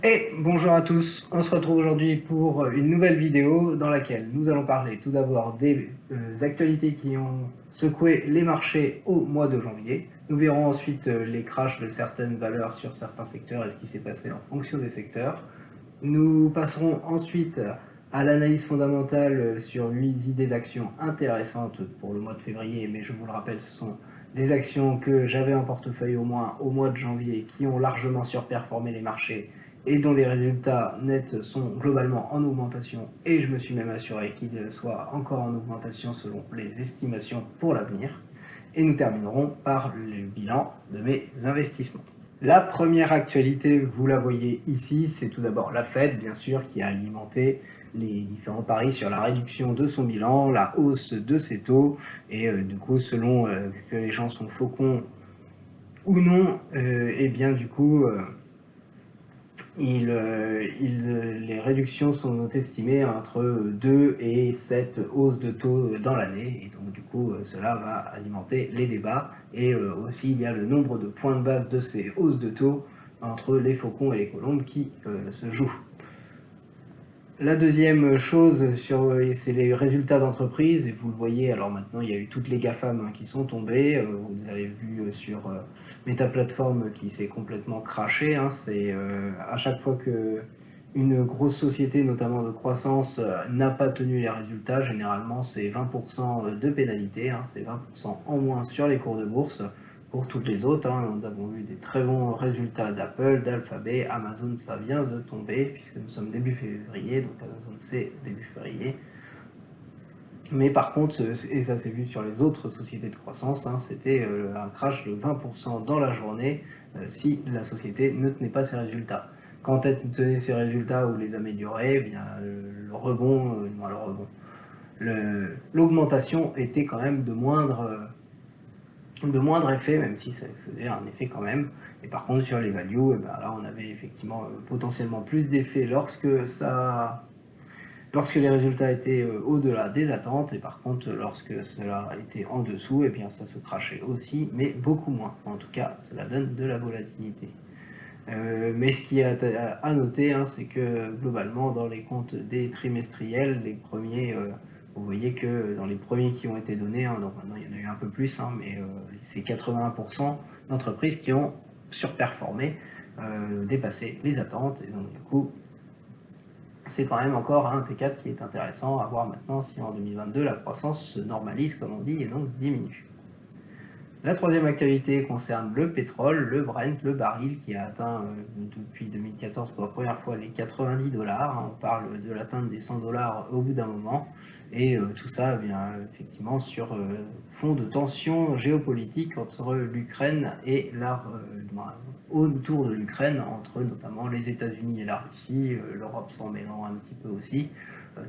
Et bonjour à tous, on se retrouve aujourd'hui pour une nouvelle vidéo dans laquelle nous allons parler tout d'abord des actualités qui ont secoué les marchés au mois de janvier. Nous verrons ensuite les crashs de certaines valeurs sur certains secteurs et ce qui s'est passé en fonction des secteurs. Nous passerons ensuite à l'analyse fondamentale sur 8 idées d'actions intéressantes pour le mois de février, mais je vous le rappelle, ce sont des actions que j'avais en portefeuille au moins au mois de janvier qui ont largement surperformé les marchés et dont les résultats nets sont globalement en augmentation, et je me suis même assuré qu'ils soient encore en augmentation selon les estimations pour l'avenir. Et nous terminerons par le bilan de mes investissements. La première actualité, vous la voyez ici, c'est tout d'abord la Fed, bien sûr, qui a alimenté les différents paris sur la réduction de son bilan, la hausse de ses taux, et du coup, selon que les gens sont faucons ou non, et bien du coup, les réductions sont estimées entre 2 et 7 hausses de taux dans l'année, et donc du coup cela va alimenter les débats, et aussi il y a le nombre de points de base de ces hausses de taux entre les faucons et les colombes qui se jouent. La deuxième chose, c'est les résultats d'entreprise, et vous le voyez, alors maintenant il y a eu toutes les GAFAM qui sont tombées, vous avez vu sur Meta Platform qui s'est complètement craché, c'est à chaque fois que une grosse société, notamment de croissance, n'a pas tenu les résultats, généralement c'est 20% de pénalité, c'est 20% en moins sur les cours de bourse. Pour toutes les autres, nous avons vu des très bons résultats d'Apple, d'Alphabet, Amazon, ça vient de tomber, puisque nous sommes début février, donc Amazon c'est début février. Mais par contre, et ça s'est vu sur les autres sociétés de croissance, c'était un crash de 20% dans la journée si la société ne tenait pas ses résultats. Quand elle tenait ses résultats ou les améliorait, eh bien, l'augmentation était quand même de moindre effet, même si ça faisait un effet quand même. Et par contre, sur les values, là, on avait effectivement potentiellement plus d'effet lorsque les résultats étaient au-delà des attentes, et par contre, lorsque cela était en dessous, et bien, ça se crachait aussi, mais beaucoup moins. En tout cas, cela donne de la volatilité. Mais ce qui est à noter, c'est que globalement, dans les comptes des trimestriels, les premiers, vous voyez que dans les premiers qui ont été donnés, donc maintenant il y en a eu un peu plus, mais c'est 81% d'entreprises qui ont surperformé, dépassé les attentes, et donc du coup, c'est quand même encore un T4 qui est intéressant à voir maintenant si en 2022 la croissance se normalise, comme on dit, et donc diminue. La troisième actualité concerne le pétrole, le Brent, le baril qui a atteint depuis 2014 pour la première fois les 90 $. On parle de l'atteinte des 100 $ au bout d'un moment. Et tout ça vient effectivement sur fond de tensions géopolitiques entre l'Ukraine et autour de l'Ukraine, entre notamment les États-Unis et la Russie, l'Europe s'en mêlant un petit peu aussi.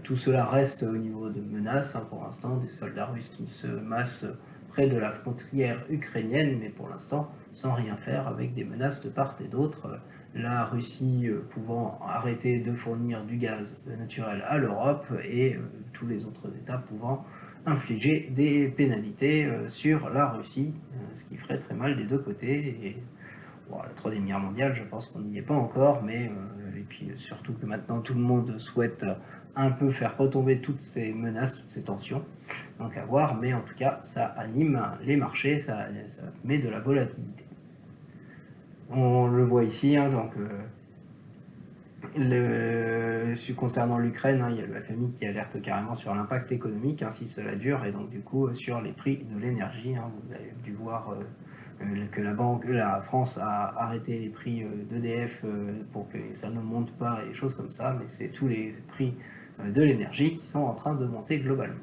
Tout cela reste au niveau de menaces pour l'instant, des soldats russes qui se massent près de la frontière ukrainienne, mais pour l'instant sans rien faire, avec des menaces de part et d'autre. La Russie pouvant arrêter de fournir du gaz naturel à l'Europe, et tous les autres États pouvant infliger des pénalités sur la Russie, ce qui ferait très mal des deux côtés. Et bon, la Troisième Guerre mondiale, je pense qu'on n'y est pas encore, mais et puis surtout que maintenant tout le monde souhaite un peu faire retomber toutes ces menaces, toutes ces tensions. Donc à voir, mais en tout cas, ça anime les marchés, ça met de la volatilité. On le voit ici, donc concernant l'Ukraine, il y a le FMI qui alerte carrément sur l'impact économique si cela dure, et donc du coup sur les prix de l'énergie. Vous avez dû voir que la France a arrêté les prix d'EDF pour que ça ne monte pas et des choses comme ça, mais c'est tous les prix de l'énergie qui sont en train de monter globalement.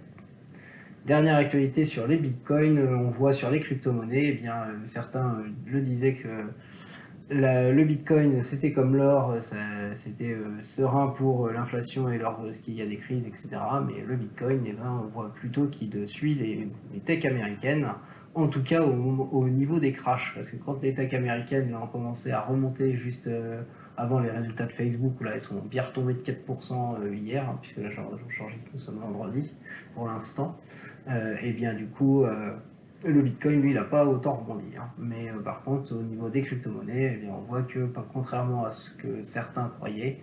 Dernière actualité sur les bitcoins, on voit sur les crypto-monnaies, certains le disaient que le bitcoin c'était comme l'or, c'était serein pour l'inflation et lorsqu'il y a des crises, etc. Mais le bitcoin, on voit plutôt qu'il suit les techs américaines, en tout cas au niveau des crashs, parce que quand les techs américaines ont commencé à remonter juste avant les résultats de Facebook, où là elles sont bien retombées de 4% hier, puisque là j'enregistre, nous sommes vendredi pour l'instant, et bien du coup Le Bitcoin, lui, il n'a pas autant rebondi, hein. Mais par contre, au niveau des crypto-monnaies, eh bien, on voit que, contrairement à ce que certains croyaient,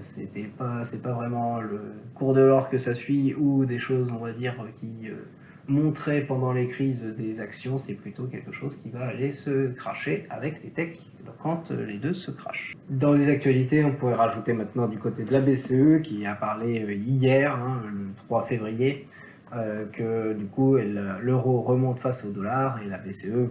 c'est pas vraiment le cours de l'or que ça suit ou des choses, on va dire, qui montraient pendant les crises des actions, c'est plutôt quelque chose qui va aller se cracher avec les techs quand les deux se crachent. Dans les actualités, on pourrait rajouter maintenant du côté de la BCE qui a parlé hier, hein, le 3 février, que du coup l'euro remonte face au dollar et la BCE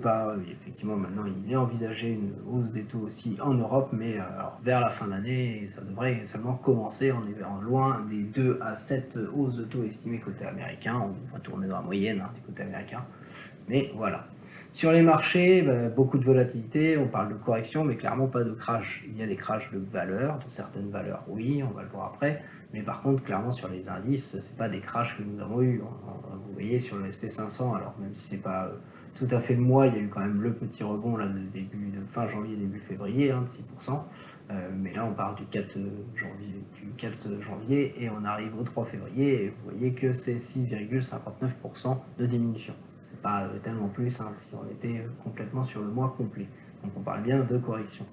effectivement maintenant il est envisagé une hausse des taux aussi en Europe, mais alors, vers la fin d'année, et ça devrait seulement commencer, on est loin des 2 à 7 hausses de taux estimées côté américain, on va tourner dans la moyenne, hein, du côté américain, mais voilà. Sur les marchés, beaucoup de volatilité, on parle de correction, mais clairement pas de crash. Il y a des crashs de valeurs, de certaines valeurs, oui, on va le voir après, mais par contre, clairement, sur les indices, c'est pas des crashs que nous avons eu. Vous voyez, sur le SP500, alors même si c'est pas tout à fait le mois, il y a eu quand même le petit rebond là, de fin janvier, début février, hein, de 6%. Mais là, on parle du 4 janvier et on arrive au 3 février et vous voyez que c'est 6,59% de diminution. C'est pas tellement plus, hein, si on était complètement sur le mois complet. Donc on parle bien de correction.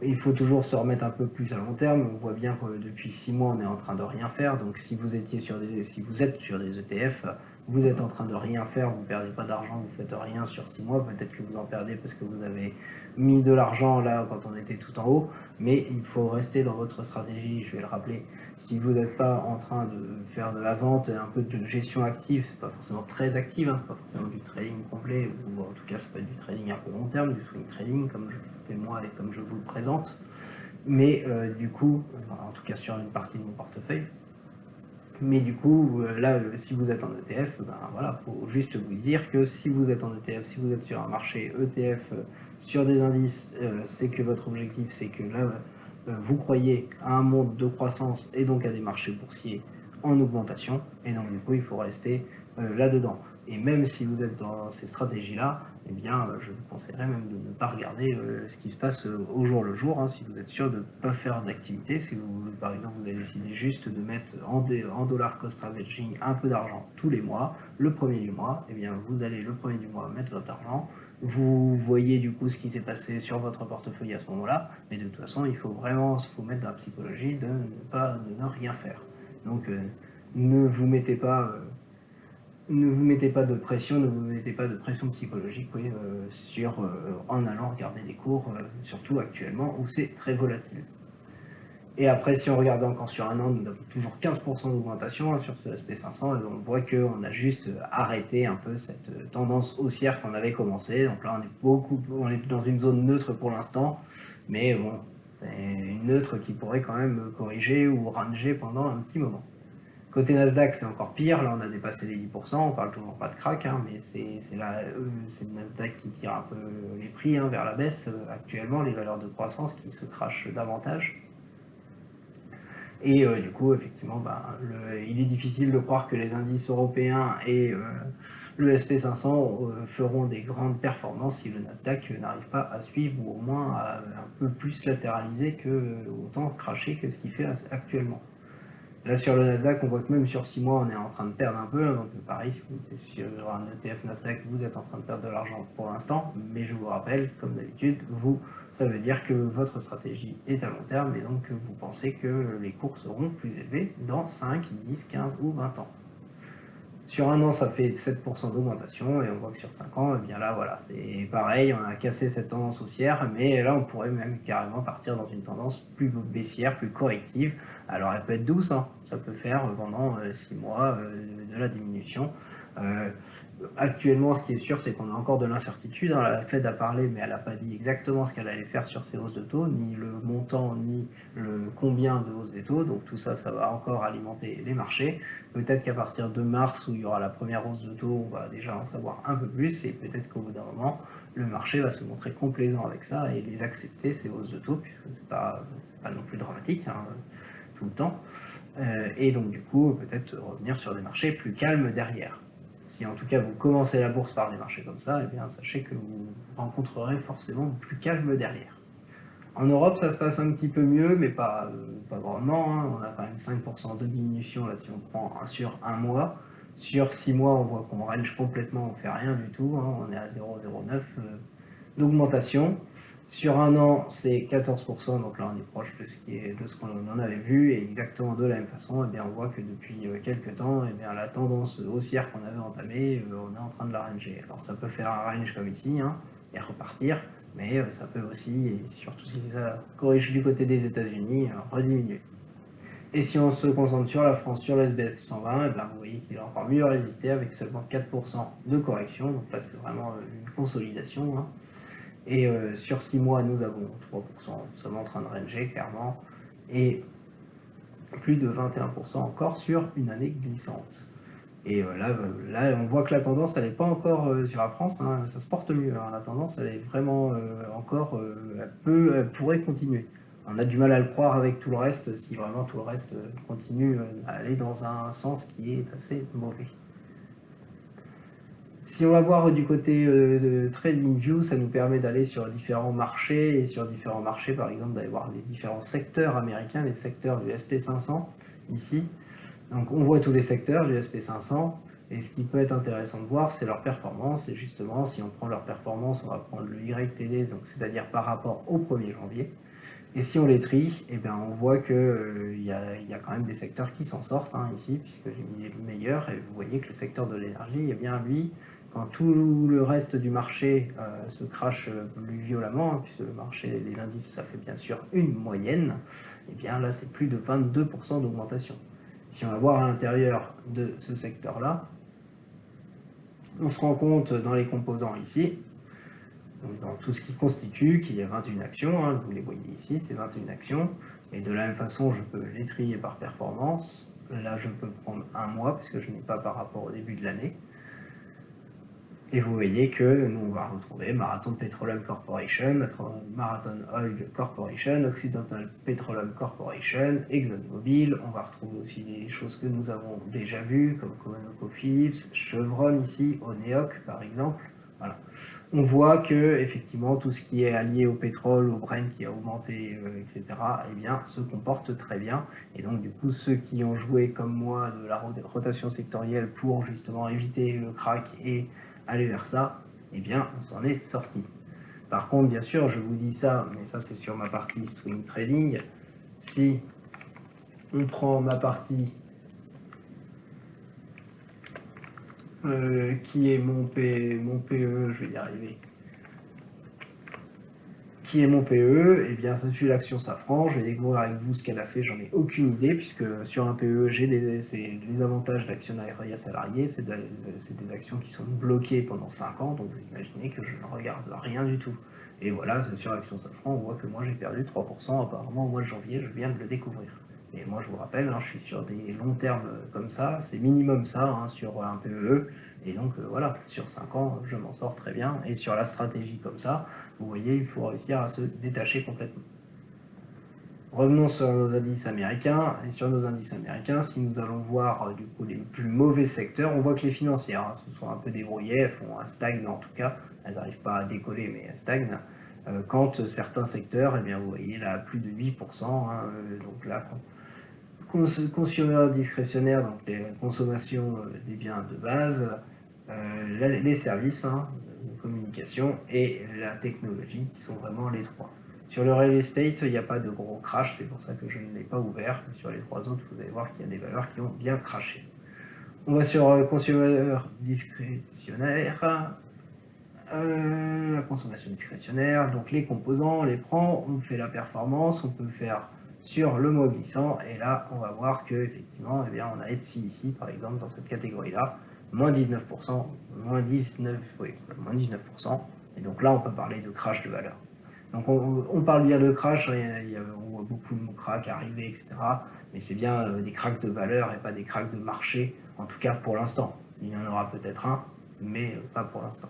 Il faut toujours se remettre un peu plus à long terme. On voit bien que depuis 6 mois, on est en train de rien faire. Donc si vous êtes sur des ETF, vous êtes en train de rien faire, vous ne perdez pas d'argent, vous ne faites rien sur 6 mois. Peut-être que vous en perdez parce que vous avez mis de l'argent là quand on était tout en haut. Mais il faut rester dans votre stratégie, je vais le rappeler. Si vous n'êtes pas en train de faire de la vente, un peu de gestion active, c'est pas forcément très active, hein, c'est pas forcément du trading complet, ou en tout cas ça peut être du trading un peu long terme, du swing trading comme je fais moi et comme je vous le présente. Mais du coup, en tout cas sur une partie de mon portefeuille, mais du coup, là, si vous êtes en ETF, ben voilà, faut juste vous dire que si vous êtes en ETF, si vous êtes sur un marché ETF, sur des indices, c'est que votre objectif, c'est que là, vous croyez à un monde de croissance et donc à des marchés boursiers en augmentation, et donc du coup, il faut rester là-dedans. Et même si vous êtes dans ces stratégies-là, eh bien, je vous conseillerais même de ne pas regarder ce qui se passe au jour le jour, hein, si vous êtes sûr de ne pas faire d'activité. Si vous, par exemple, vous avez décidé juste de mettre en dollar cost averaging un peu d'argent tous les mois, le premier du mois, eh bien, vous allez le premier du mois mettre votre argent. Vous voyez du coup ce qui s'est passé sur votre portefeuille à ce moment-là, mais de toute façon, il faut vraiment mettre dans la psychologie de ne rien faire. Donc, ne vous mettez pas de pression, ne vous mettez pas de pression psychologique en allant regarder les cours, surtout actuellement où c'est très volatile. Et après, si on regarde encore sur un an, nous avons toujours 15% d'augmentation, hein, sur ce SP500, et on voit qu'on a juste arrêté un peu cette tendance haussière qu'on avait commencé. Donc là, on est dans une zone neutre pour l'instant, mais bon, c'est une neutre qui pourrait quand même corriger ou ranger pendant un petit moment. Côté Nasdaq, c'est encore pire. Là, on a dépassé les 10%. On parle toujours pas de crack, hein, mais c'est le Nasdaq qui tire un peu les prix, hein, vers la baisse. Actuellement, les valeurs de croissance qui se crachent davantage. Et du coup, effectivement, il est difficile de croire que les indices européens et le SP500 feront des grandes performances si le Nasdaq n'arrive pas à suivre ou au moins à un peu plus latéraliser que autant cracher que ce qu'il fait actuellement. Là, sur le Nasdaq, on voit que même sur 6 mois, on est en train de perdre un peu. Donc, pareil, si vous êtes sur un ETF Nasdaq, vous êtes en train de perdre de l'argent pour l'instant. Mais je vous rappelle, comme d'habitude, ça veut dire que votre stratégie est à long terme et donc vous pensez que les cours seront plus élevés dans 5, 10, 15 ou 20 ans. Sur un an, ça fait 7% d'augmentation et on voit que sur 5 ans, eh bien là, voilà, c'est pareil, on a cassé cette tendance haussière, mais là, on pourrait même carrément partir dans une tendance plus baissière, plus corrective. Alors, elle peut être douce, hein, ça peut faire pendant 6 mois de la diminution. Actuellement, ce qui est sûr, c'est qu'on a encore de l'incertitude. La Fed a parlé, mais elle n'a pas dit exactement ce qu'elle allait faire sur ces hausses de taux, ni le montant, ni le combien de hausses des taux. Donc tout ça, ça va encore alimenter les marchés. Peut-être qu'à partir de mars, où il y aura la première hausse de taux, on va déjà en savoir un peu plus, et peut-être qu'au bout d'un moment, le marché va se montrer complaisant avec ça et les accepter, ces hausses de taux, puisque c'est pas non plus dramatique, hein, tout le temps. Et donc du coup, peut-être revenir sur des marchés plus calmes derrière. Si en tout cas vous commencez la bourse par des marchés comme ça, eh bien sachez que vous rencontrerez forcément plus calme derrière. En Europe, ça se passe un petit peu mieux, mais pas grandement, hein. On a quand même 5% de diminution là si on prend sur un mois. Sur 6 mois, on voit qu'on range complètement, on fait rien du tout, hein, on est à 0,09 d'augmentation. Sur un an, c'est 14%, donc là on est proche de ce qu'on en avait vu, et exactement de la même façon, eh bien, on voit que depuis quelques temps, eh bien, la tendance haussière qu'on avait entamée, on est en train de la ranger. Alors ça peut faire un range comme ici, hein, et repartir, mais ça peut aussi, et surtout si ça corrige du côté des États-Unis, rediminuer. Et si on se concentre sur la France, sur le SBF 120, eh bien, vous voyez qu'il a encore mieux résisté avec seulement 4% de correction. Donc là, c'est vraiment une consolidation, hein. Et sur 6 mois, nous avons 3%, nous sommes en train de ranger clairement. Et plus de 21% encore sur une année glissante. Et là, on voit que la tendance, elle n'est pas encore sur la France, hein, ça se porte mieux. Alors, la tendance, elle est vraiment encore, elle pourrait continuer. On a du mal à le croire avec tout le reste, si vraiment tout le reste continue à aller dans un sens qui est assez mauvais. Si on va voir du côté de TradingView, ça nous permet d'aller sur différents marchés, et sur différents marchés, par exemple, d'aller voir les différents secteurs américains, les secteurs du SP500, ici. Donc on voit tous les secteurs du SP500, et ce qui peut être intéressant de voir, c'est leur performance, et justement, si on prend leur performance, on va prendre le YTD, c'est-à-dire par rapport au 1er janvier, et si on les trie, eh bien, on voit qu'il y a quand même des secteurs qui s'en sortent, hein, ici, puisque j'ai mis les meilleurs, et vous voyez que le secteur de l'énergie, eh bien, lui, quand tout le reste du marché se crache plus violemment, hein, puisque le marché, les indices, ça fait bien sûr une moyenne, eh bien là, c'est plus de 22% d'augmentation. Si on va voir à l'intérieur de ce secteur-là, on se rend compte dans les composants ici, donc dans tout ce qui constitue qu'il y a 21 actions, hein, vous les voyez ici, c'est 21 actions, et de la même façon, je peux les trier par performance. Là, je peux prendre un mois, parce que je n'ai pas par rapport au début de l'année. Et vous voyez que nous, on va retrouver Marathon Petroleum Corporation, Marathon Oil Corporation, Occidental Petroleum Corporation, ExxonMobil. On va retrouver aussi des choses que nous avons déjà vues, comme ConocoPhillips, Chevron ici, Oneok par exemple. Voilà. On voit que effectivement tout ce qui est allié au pétrole, au Brent qui a augmenté, etc., eh bien, se comporte très bien. Et donc du coup, ceux qui ont joué comme moi de la rotation sectorielle pour justement éviter le crack et aller vers ça, eh bien, on s'en est sorti. Par contre, bien sûr, je vous dis ça, mais ça c'est sur ma partie swing trading. Si on prend ma partie qui est mon PE, je vais y arriver, qui est mon PE, et bien ça suit l'action Safran, je vais découvrir avec vous ce qu'elle a fait, j'en ai aucune idée, puisque sur un PE, j'ai les avantages d'actionnariat salarié, c'est des actions qui sont bloquées pendant 5 ans, donc vous imaginez que je ne regarde rien du tout. Et voilà, sur l'action Safran, on voit que moi j'ai perdu 3%, apparemment au mois de janvier, je viens de le découvrir. Et moi je vous rappelle, hein, je suis sur des longs termes comme ça, c'est minimum ça, hein, sur un PE, et donc voilà, sur 5 ans, je m'en sors très bien, et sur la stratégie comme ça, vous voyez, il faut réussir à se détacher complètement. Revenons sur nos indices américains. Et sur nos indices américains, si nous allons voir du coup les plus mauvais secteurs, on voit que les financières se sont un peu débrouillées, elles font un stagne en tout cas, elles n'arrivent pas à décoller mais elles stagnent. Quand certains secteurs, eh bien, vous voyez là plus de 8%, hein, donc là, consumer discrétionnaire, donc les consommations des biens de base, les services, hein, de communication et la technologie qui sont vraiment les trois. Sur le real estate, il n'y a pas de gros crash, c'est pour ça que je ne l'ai pas ouvert. Sur les trois autres, vous allez voir qu'il y a des valeurs qui ont bien crashé. On va sur consumer discrétionnaire, la consommation discrétionnaire, donc les composants, on les prend, on fait la performance, on peut faire sur le mois glissant, et là on va voir que effectivement, eh bien, on a Etsy ici par exemple dans cette catégorie-là, moins 19%, moins 19%, oui, moins 19%, et donc là on peut parler de crash de valeur. Donc on parle bien de crash, on voit beaucoup de cracks arriver, etc. Mais c'est bien des cracks de valeur et pas des cracks de marché, en tout cas pour l'instant. Il y en aura peut-être un, mais pas pour l'instant.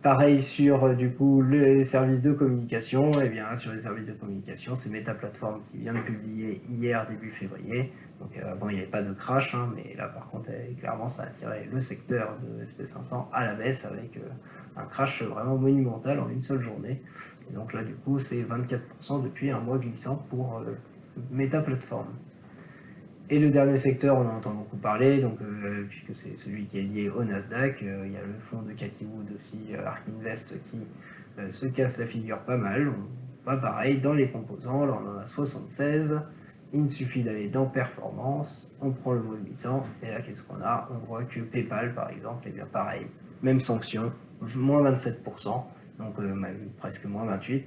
Pareil sur du coup les services de communication, et bien sur les services de communication, c'est Meta Platform qui vient de publier hier début février. Donc bon, il n'y avait pas de crash, hein, mais là par contre clairement ça a attiré le secteur de SP500 à la baisse avec un crash vraiment monumental en une seule journée. Et donc là du coup c'est 24% depuis un mois glissant pour Meta Platform. Et le dernier secteur, on en entend beaucoup parler, donc, puisque c'est celui qui est lié au Nasdaq. Il y a le fonds de Cathie Wood aussi, ARK Invest, qui se casse la figure pas mal. On va pareil dans les composants, là on en a 76. Il suffit d'aller dans Performance, on prend le mot 800, et là qu'est-ce qu'on a? On voit que PayPal par exemple, et bien pareil, même sanction, moins 27%, donc presque moins 28%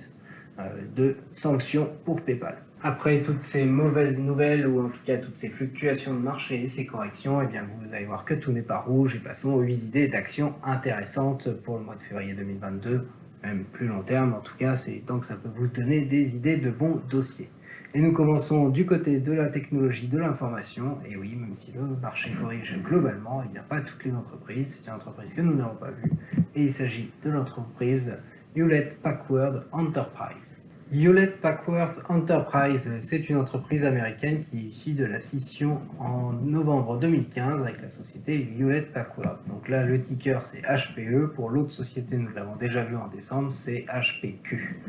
de sanctions pour PayPal. Après toutes ces mauvaises nouvelles, ou en tout cas toutes ces fluctuations de marché et ces corrections, et bien vous allez voir que tout n'est pas rouge, et passons aux 8 idées d'actions intéressantes pour le mois de février 2022, même plus long terme, en tout cas c'est tant que ça peut vous donner des idées de bons dossiers. Et nous commençons du côté de la technologie de l'information, et oui, même si le marché corrige globalement, il n'y a pas toutes les entreprises, c'est une entreprise que nous n'avons pas vue, et il s'agit de l'entreprise Hewlett Packard Enterprise. Hewlett Packard Enterprise, c'est une entreprise américaine qui est issue de la scission en novembre 2015 avec la société Hewlett Packard. Donc là, le ticker c'est HPE, pour l'autre société, nous l'avons déjà vu en décembre, c'est HPQ.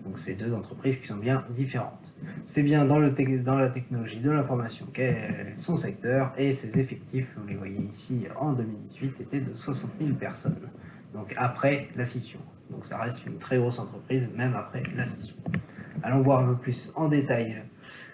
Donc c'est deux entreprises qui sont bien différentes. C'est bien dans la technologie de l'information qu'est son secteur, et ses effectifs, vous les voyez ici, en 2018 étaient de 60 000 personnes, donc après la scission. Donc ça reste une très grosse entreprise, même après la scission. Allons voir un peu plus en détail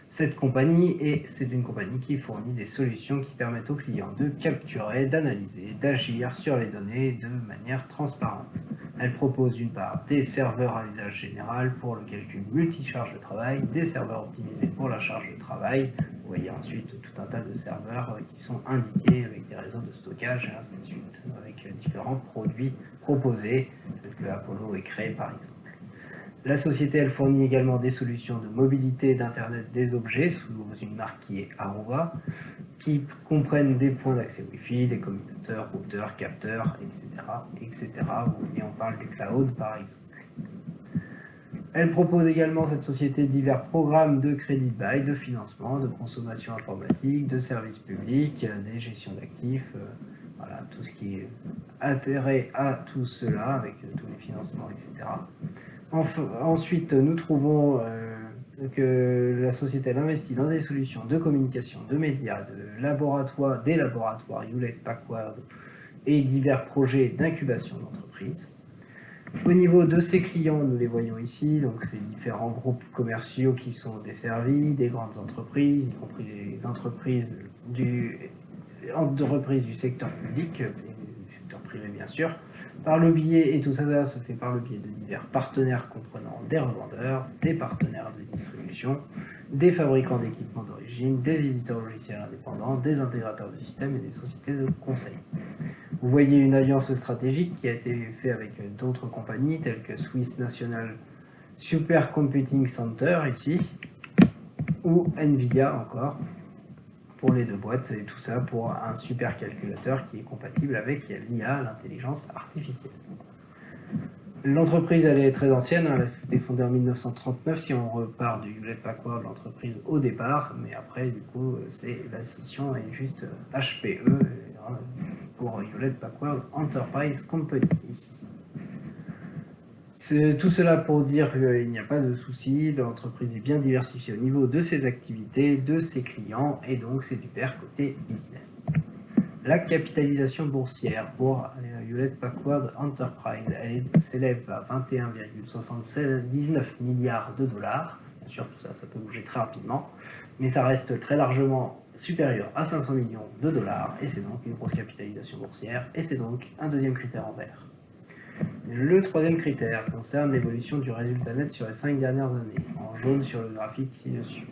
cette compagnie, et c'est une compagnie qui fournit des solutions qui permettent aux clients de capturer, d'analyser, d'agir sur les données de manière transparente. Elle propose d'une part des serveurs à usage général pour le calcul multi-charge de travail, des serveurs optimisés pour la charge de travail. Vous voyez ensuite tout un tas de serveurs qui sont indiqués avec des réseaux de stockage et ainsi de suite, avec différents produits proposés, tels que Apollo et Cray par exemple. La société, elle fournit également des solutions de mobilité d'Internet des objets sous une marque qui est Aruba, qui comprennent des points d'accès Wi-Fi, des commutateurs, routeurs, capteurs, etc. Et on parle du cloud par exemple. Elle propose également, cette société, divers programmes de crédit bail, de financement, de consommation informatique, de services publics, des gestions d'actifs, voilà, tout ce qui est intérêt à tout cela, avec tous les financements, etc. Ensuite, nous trouvons que la société investit dans des solutions de communication, de médias, des laboratoires Hewlett Packard et divers projets d'incubation d'entreprises. Au niveau de ses clients, nous les voyons ici, donc ces différents groupes commerciaux qui sont desservis, des grandes entreprises, y compris les entreprises du secteur public et du secteur privé bien sûr, par le biais, et tout ça se fait par le biais de divers partenaires comprenant des revendeurs, des partenaires de distribution, des fabricants d'équipements d'origine, des éditeurs logiciels indépendants, des intégrateurs de systèmes et des sociétés de conseil. Vous voyez une alliance stratégique qui a été faite avec d'autres compagnies telles que Swiss National Supercomputing Center ici, ou Nvidia encore, pour les deux boîtes, et tout ça pour un supercalculateur qui est compatible avec l'IA, l'intelligence artificielle. L'entreprise, elle est très ancienne, elle a été fondée en 1939 si on repart du Hewlett Packard, l'entreprise au départ, mais après du coup c'est la scission et juste HPE pour Hewlett Packard Enterprise Company ici. C'est tout cela pour dire qu'il n'y a pas de souci, l'entreprise est bien diversifiée au niveau de ses activités, de ses clients, et donc c'est du pair côté business. La capitalisation boursière pour Hewlett Packard Enterprise, elle s'élève à 21,79 milliards de dollars. Bien sûr, tout ça, ça peut bouger très rapidement, mais ça reste très largement supérieur à 500 millions de dollars, et c'est donc une grosse capitalisation boursière, et c'est donc un deuxième critère en vert. Le troisième critère concerne l'évolution du résultat net sur les 5 dernières années, en jaune sur le graphique ci-dessus.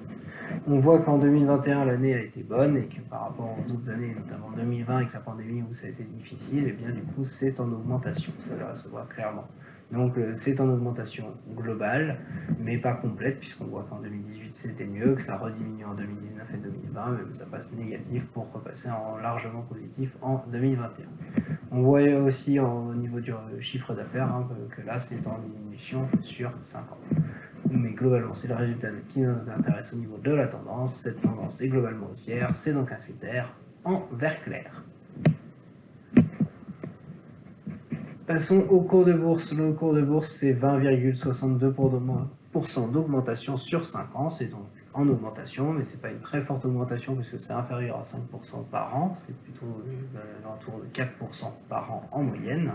On voit qu'en 2021, l'année a été bonne, et que par rapport aux autres années, notamment 2020 avec la pandémie où ça a été difficile, et bien du coup c'est en augmentation, ça se voit clairement. Donc c'est en augmentation globale, mais pas complète, puisqu'on voit qu'en 2018 c'était mieux, que ça rediminue en 2019 et 2020, même ça passe négatif pour repasser en largement positif en 2021. On voit aussi au niveau du chiffre d'affaires que là c'est en diminution sur 5 ans. Mais globalement c'est le résultat qui nous intéresse au niveau de la tendance. Cette tendance est globalement haussière, c'est donc un critère en vert clair. Passons au cours de bourse. Le cours de bourse c'est 20,62% d'augmentation sur 5 ans, c'est donc en augmentation, mais c'est pas une très forte augmentation puisque c'est inférieur à 5% par an, c'est plutôt aux alentours de 4% par an en moyenne.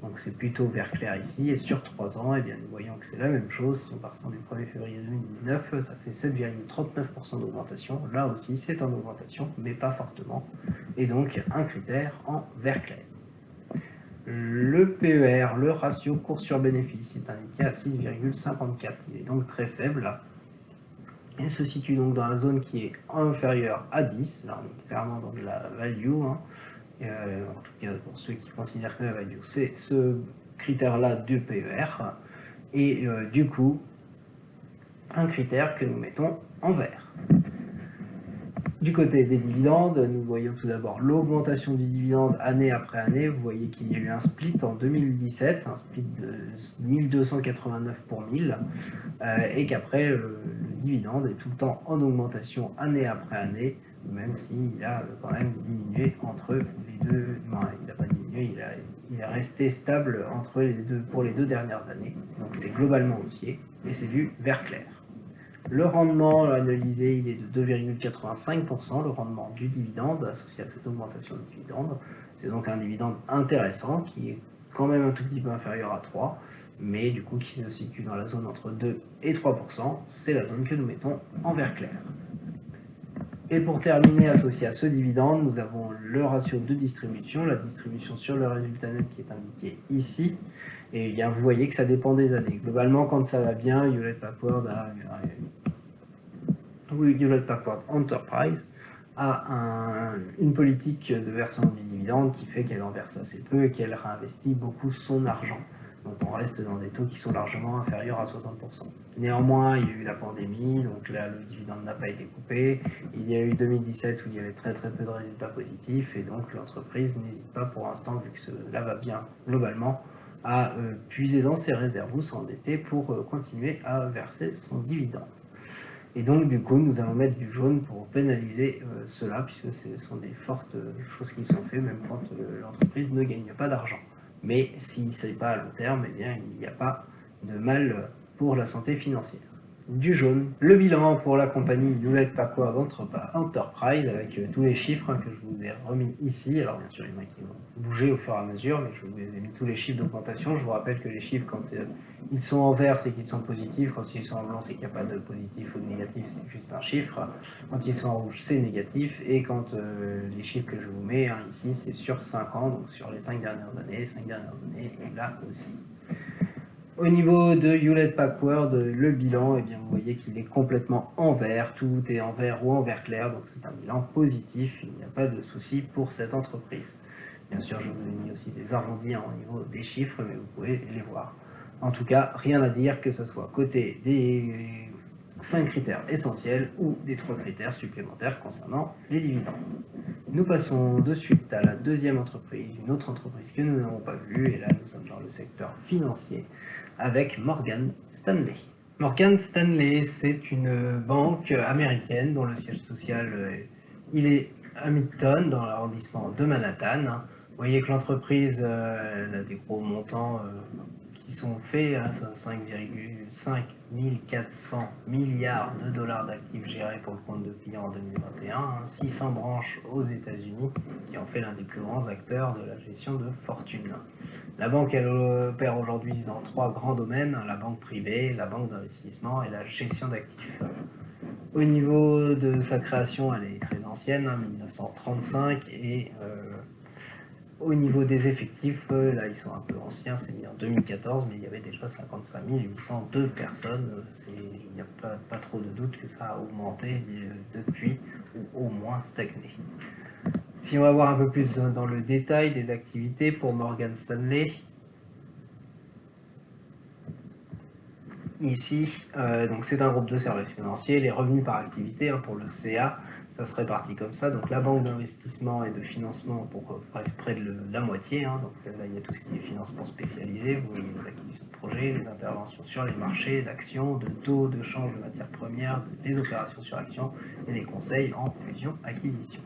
Donc c'est plutôt vert clair ici, et sur 3 ans, eh bien, nous voyons que c'est la même chose. Si on part du 1er février 2019, ça fait 7,39% d'augmentation. Là aussi, c'est en augmentation, mais pas fortement. Et donc, un critère en vert clair. Le PER, le ratio cours sur bénéfice, est indiqué à 6,54. Il est donc très faible. Il se situe donc dans la zone qui est inférieure à 10. Là, on est clairement dans de la value, hein. En tout cas pour ceux qui considèrent que la value, c'est ce critère-là du PER, et du coup, un critère que nous mettons en vert. Du côté des dividendes, nous voyons tout d'abord l'augmentation du dividende année après année. Vous voyez qu'il y a eu un split en 2017, un split de 1289 pour 1000, et qu'après, le dividende est tout le temps en augmentation année après année, même s'il a quand même diminué entre les deux. Non, il n'a pas diminué, il est resté stable entre les deux, pour les 2 dernières années. Donc c'est globalement haussier, et c'est du vert clair. Le rendement analysé, il est de 2,85%, le rendement du dividende associé à cette augmentation de dividende. C'est donc un dividende intéressant qui est quand même un tout petit peu inférieur à 3, mais du coup qui se situe dans la zone entre 2 et 3%. C'est la zone que nous mettons en vert clair. Et pour terminer, associé à ce dividende, nous avons le ratio de distribution, la distribution sur le résultat net qui est indiqué ici. Et bien, vous voyez que ça dépend des années. Globalement, quand ça va bien, Hewlett Packard Enterprise a une politique de versement du dividende qui fait qu'elle en verse assez peu et qu'elle réinvestit beaucoup son argent. Donc on reste dans des taux qui sont largement inférieurs à 60%. Néanmoins, il y a eu la pandémie, donc là le dividende n'a pas été coupé. Il y a eu 2017 où il y avait très peu de résultats positifs, et donc l'entreprise n'hésite pas pour l'instant, vu que cela va bien globalement, à puiser dans ses réserves ou s'endetter pour continuer à verser son dividende. Et donc, du coup, nous allons mettre du jaune pour pénaliser cela, puisque ce sont des fortes choses qui sont faites, même quand l'entreprise ne gagne pas d'argent. Mais si ce n'est pas à long terme, eh bien, il n'y a pas de mal pour la santé financière. Du jaune, le bilan pour la compagnie Hewlett Packard Enterprise, avec tous les chiffres que je vous ai remis ici. Alors bien sûr, il y en a qui vont bouger au fur et à mesure, mais je vous ai mis tous les chiffres d'augmentation. Je vous rappelle que les chiffres, quand ils sont en vert, c'est qu'ils sont positifs. Quand ils sont en blanc, c'est qu'il n'y a pas de positif ou de négatif, c'est juste un chiffre. Quand ils sont en rouge, c'est négatif. Et quand les chiffres que je vous mets ici, c'est sur 5 ans, donc sur les 5 dernières années, et là aussi. Au niveau de Hewlett Packard, le bilan, eh bien, vous voyez qu'il est complètement en vert. Tout est en vert ou en vert clair, donc c'est un bilan positif. Il n'y a pas de souci pour cette entreprise. Bien sûr, je vous ai mis aussi des arrondis au niveau des chiffres, mais vous pouvez les voir. En tout cas, rien à dire, que ce soit côté des 5 critères essentiels ou des 3 critères supplémentaires concernant les dividendes. Nous passons de suite à la deuxième entreprise, une autre entreprise que nous n'avons pas vue, et là nous sommes dans le secteur financier avec Morgan Stanley. Morgan Stanley, c'est une banque américaine dont le siège social il est à Midtown, dans l'arrondissement de Manhattan. Vous voyez que l'entreprise a des gros montants qui sont faits, 5,5 400 milliards de dollars d'actifs gérés pour le compte de clients en 2021, 600 branches aux États-Unis, qui en fait l'un des plus grands acteurs de la gestion de fortune. La banque, elle opère aujourd'hui dans 3 grands domaines, la banque privée, la banque d'investissement et la gestion d'actifs. Au niveau de sa création, elle est très ancienne, 1935, et au niveau des effectifs, là ils sont un peu anciens, c'est mis en 2014, mais il y avait déjà 55 802 personnes. Il n'y a pas trop de doute que ça a augmenté depuis, ou au moins stagné. Si on va voir un peu plus dans le détail des activités pour Morgan Stanley, ici, donc c'est un groupe de services financiers, les revenus par activité pour le CA, ça se répartit comme ça. Donc la banque d'investissement et de financement pour près de la moitié. Donc là, il y a tout ce qui est financement spécialisé. Vous voyez les acquisitions de projets, les interventions sur les marchés d'actions, de taux de change de matières premières, les opérations sur actions et les conseils en fusion-acquisition.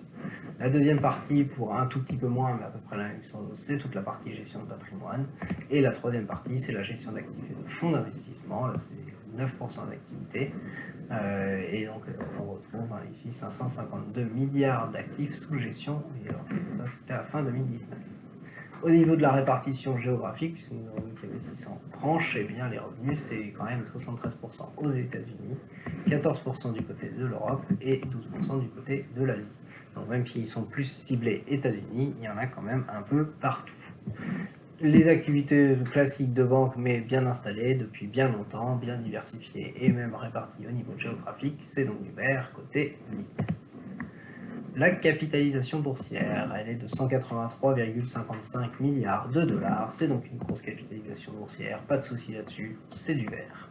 La deuxième partie, pour un tout petit peu moins, mais à peu près la même chose, c'est toute la partie gestion de patrimoine. Et la troisième partie, c'est la gestion d'actifs et de fonds d'investissement. Là, c'est 9% d'activité. Et donc on retrouve ici 552 milliards d'actifs sous gestion, et alors, ça c'était à fin 2019. Au niveau de la répartition géographique, puisque nous avons vu qu'il y avait 600 branches, et bien les revenus c'est quand même 73% aux États-Unis, 14% du côté de l'Europe et 12% du côté de l'Asie. Donc même s'ils sont plus ciblés États-Unis, il y en a quand même un peu partout. Les activités classiques de banque, mais bien installées depuis bien longtemps, bien diversifiées et même réparties au niveau géographique, c'est donc du vert côté business. La capitalisation boursière, elle est de 183,55 milliards de dollars, c'est donc une grosse capitalisation boursière, pas de souci là-dessus, c'est du vert.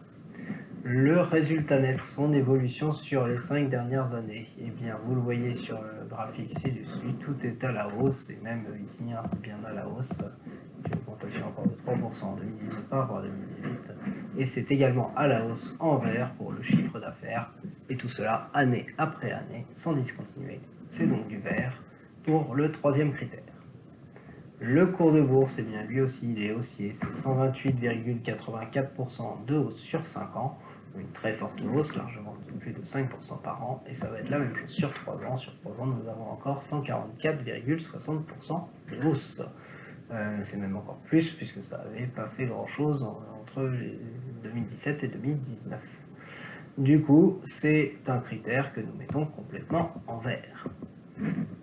Le résultat net, son évolution sur les 5 dernières années, eh bien vous le voyez sur le graphique ci-dessus, tout est à la hausse, et même ici c'est bien à la hausse, une augmentation encore de 3% en 2019 par rapport à 2018, et c'est également à la hausse en vert pour le chiffre d'affaires, et tout cela année après année, sans discontinuer. C'est donc du vert pour le troisième critère. Le cours de bourse, eh bien, lui aussi, il est haussier, c'est 128,84% de hausse sur 5 ans, une très forte hausse, largement plus de 5% par an, et ça va être la même chose sur 3 ans. Sur 3 ans, nous avons encore 144,60% de hausse. C'est même encore plus, puisque ça n'avait pas fait grand-chose entre 2017 et 2019. Du coup, c'est un critère que nous mettons complètement en vert.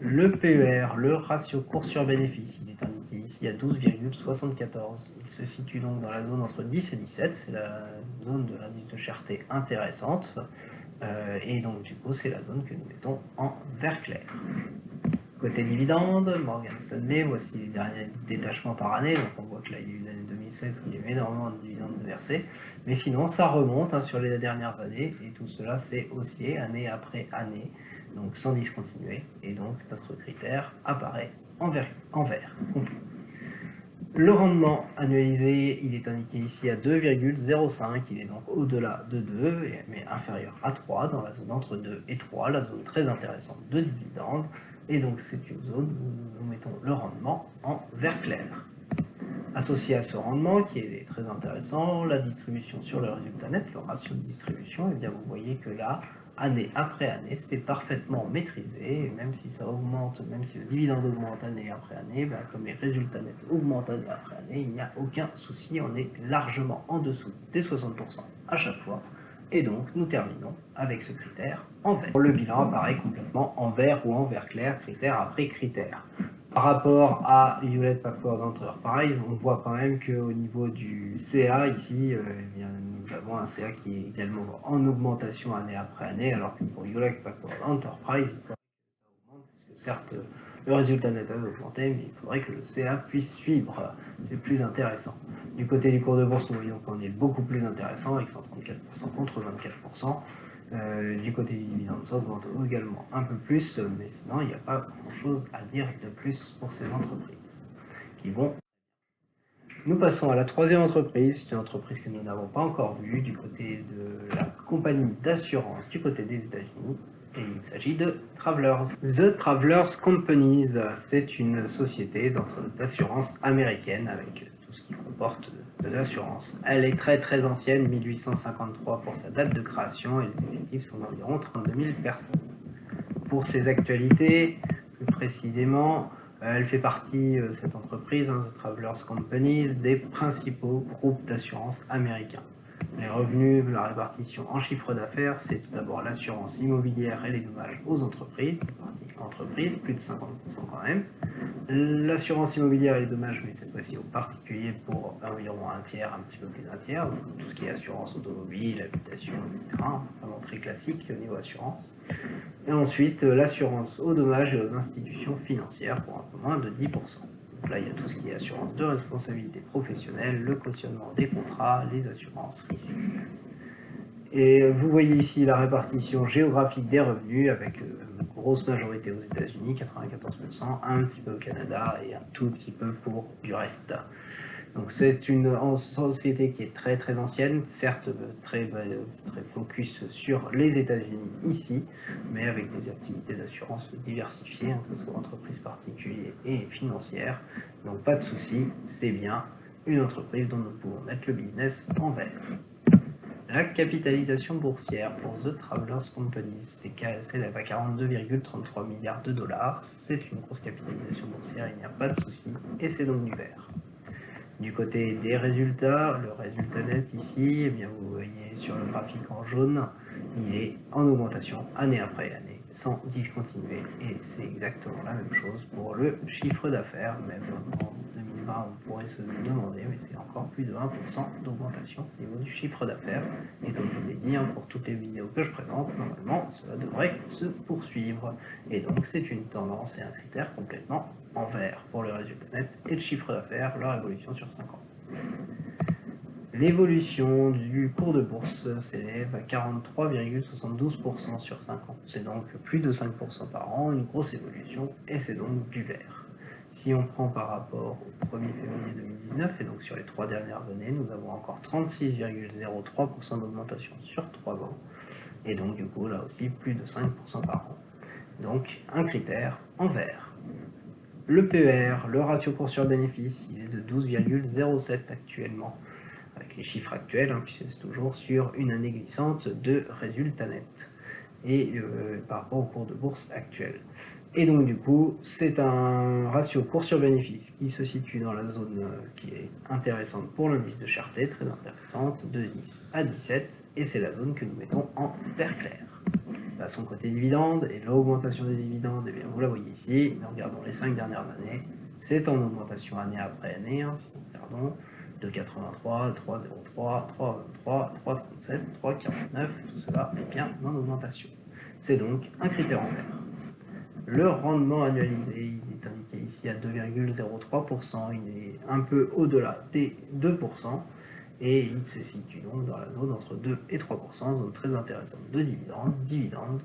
Le PER, le ratio cours sur bénéfice, il est indiqué ici à 12,74. Il se situe donc dans la zone entre 10 et 17, c'est la zone de l'indice de cherté intéressante, et donc du coup c'est la zone que nous mettons en vert clair. Côté dividende, Morgan Stanley, voici les derniers détachements par année, donc on voit que là il y a eu l'année 2016 où il y avait énormément de dividendes versés, mais sinon ça remonte sur les dernières années, et tout cela c'est haussier année après année, donc sans discontinuer, et donc notre critère apparaît en vert. Le rendement annualisé, il est indiqué ici à 2,05, il est donc au-delà de 2, mais inférieur à 3, dans la zone entre 2 et 3, la zone très intéressante de dividendes, et donc c'est une zone où nous mettons le rendement en vert clair. Associé à ce rendement, qui est très intéressant, la distribution sur le résultat net, le ratio de distribution, et bien vous voyez que là, année après année, c'est parfaitement maîtrisé, et même si ça augmente, même si le dividende augmente année après année, ben, comme les résultats nets augmentent année après année, il n'y a aucun souci, on est largement en dessous des 60% à chaque fois, et donc nous terminons avec ce critère en vert. Le bilan apparaît complètement en vert ou en vert clair, critère après critère. Par rapport à Hewlett Packard Enterprise, on voit quand même qu'au niveau du CA, ici, eh bien, nous avons un CA qui est également en augmentation année après année, alors que pour Hewlett Packard Enterprise, il faudrait que ça augmente, puisque certes, le résultat net a augmenté, mais il faudrait que le CA puisse suivre. C'est plus intéressant. Du côté du cours de bourse, nous voyons qu'on est beaucoup plus intéressant, avec 134% contre 24%. Du côté du dividende, ça augmente également un peu plus, mais sinon il n'y a pas grand-chose à dire de plus pour ces entreprises qui vont. Nous passons à la troisième entreprise, c'est une entreprise que nous n'avons pas encore vue du côté de la compagnie d'assurance du côté des États-Unis, et il s'agit de Travelers. The Travelers Companies, c'est une société d'assurance américaine avec tout ce qui comporte de l'assurance. Elle est très ancienne, 1853 pour sa date de création, et les effectifs sont d'environ 32 000 personnes. Pour ses actualités, plus précisément, elle fait partie, cette entreprise, The Travelers Companies, des principaux groupes d'assurance américains. Les revenus, la répartition en chiffre d'affaires, c'est tout d'abord l'assurance immobilière et les dommages aux entreprises, plus de 50% quand même. L'assurance immobilière et les dommages, mais cette fois-ci aux particuliers pour environ un tiers, un petit peu plus d'un tiers, donc tout ce qui est assurance automobile, habitation, etc. Vraiment très classique au niveau assurance. Et ensuite, l'assurance aux dommages et aux institutions financières pour un peu moins de 10%. Donc là, il y a tout ce qui est assurance de responsabilité professionnelle, le cautionnement des contrats, les assurances risques. Et vous voyez ici la répartition géographique des revenus avec une grosse majorité aux États-Unis, 94%, un petit peu au Canada et un tout petit peu pour du reste. Donc c'est une société qui est très ancienne, certes très focus sur les États-Unis ici, mais avec des activités d'assurance diversifiées, que ce soit entreprises particulières et financières. Donc pas de souci, c'est bien une entreprise dont nous pouvons mettre le business en vert. La capitalisation boursière pour The Travelers Company s'élève à 42,33 milliards de dollars. C'est une grosse capitalisation boursière, il n'y a pas de souci, et c'est donc du vert. Du côté des résultats, le résultat net ici, eh bien vous voyez sur le graphique en jaune, il est en augmentation année après année, sans discontinuer. Et c'est exactement la même chose pour le chiffre d'affaires, même en 2020 on pourrait se demander, mais c'est encore plus de 1% d'augmentation au niveau du chiffre d'affaires. Et comme je vous l'ai dit, pour toutes les vidéos que je présente, normalement cela devrait se poursuivre. Et donc c'est une tendance et un critère complètement en vert pour le résultat net et le chiffre d'affaires, leur évolution sur 5 ans. L'évolution du cours de bourse s'élève à 43,72% sur 5 ans. C'est donc plus de 5% par an, une grosse évolution, et c'est donc du vert. Si on prend par rapport au 1er février 2019, et donc sur les 3 dernières années, nous avons encore 36,03% d'augmentation sur 3 ans, et donc du coup là aussi plus de 5% par an. Donc un critère en vert. Le PER, le ratio cours sur bénéfice, il est de 12,07 actuellement, avec les chiffres actuels, puisque c'est toujours sur une année glissante de résultats nets, et par rapport au cours de bourse actuel. Et donc du coup, c'est un ratio cours sur bénéfice qui se situe dans la zone qui est intéressante pour l'indice de cherté, très intéressante, de 10 à 17, et c'est la zone que nous mettons en vert clair. À son côté dividende et l'augmentation des dividendes, eh bien, vous la voyez ici, nous regardons les 5 dernières années, c'est en augmentation année après année, si nous regardons 2,83, 3,03, 3,23, 3,37, 3,49, tout cela est bien en augmentation. C'est donc un critère en vert. Le rendement annualisé, il est indiqué ici à 2,03%, il est un peu au-delà des 2%, et il se situe donc dans la zone entre 2 et 3%, zone très intéressante de dividendes,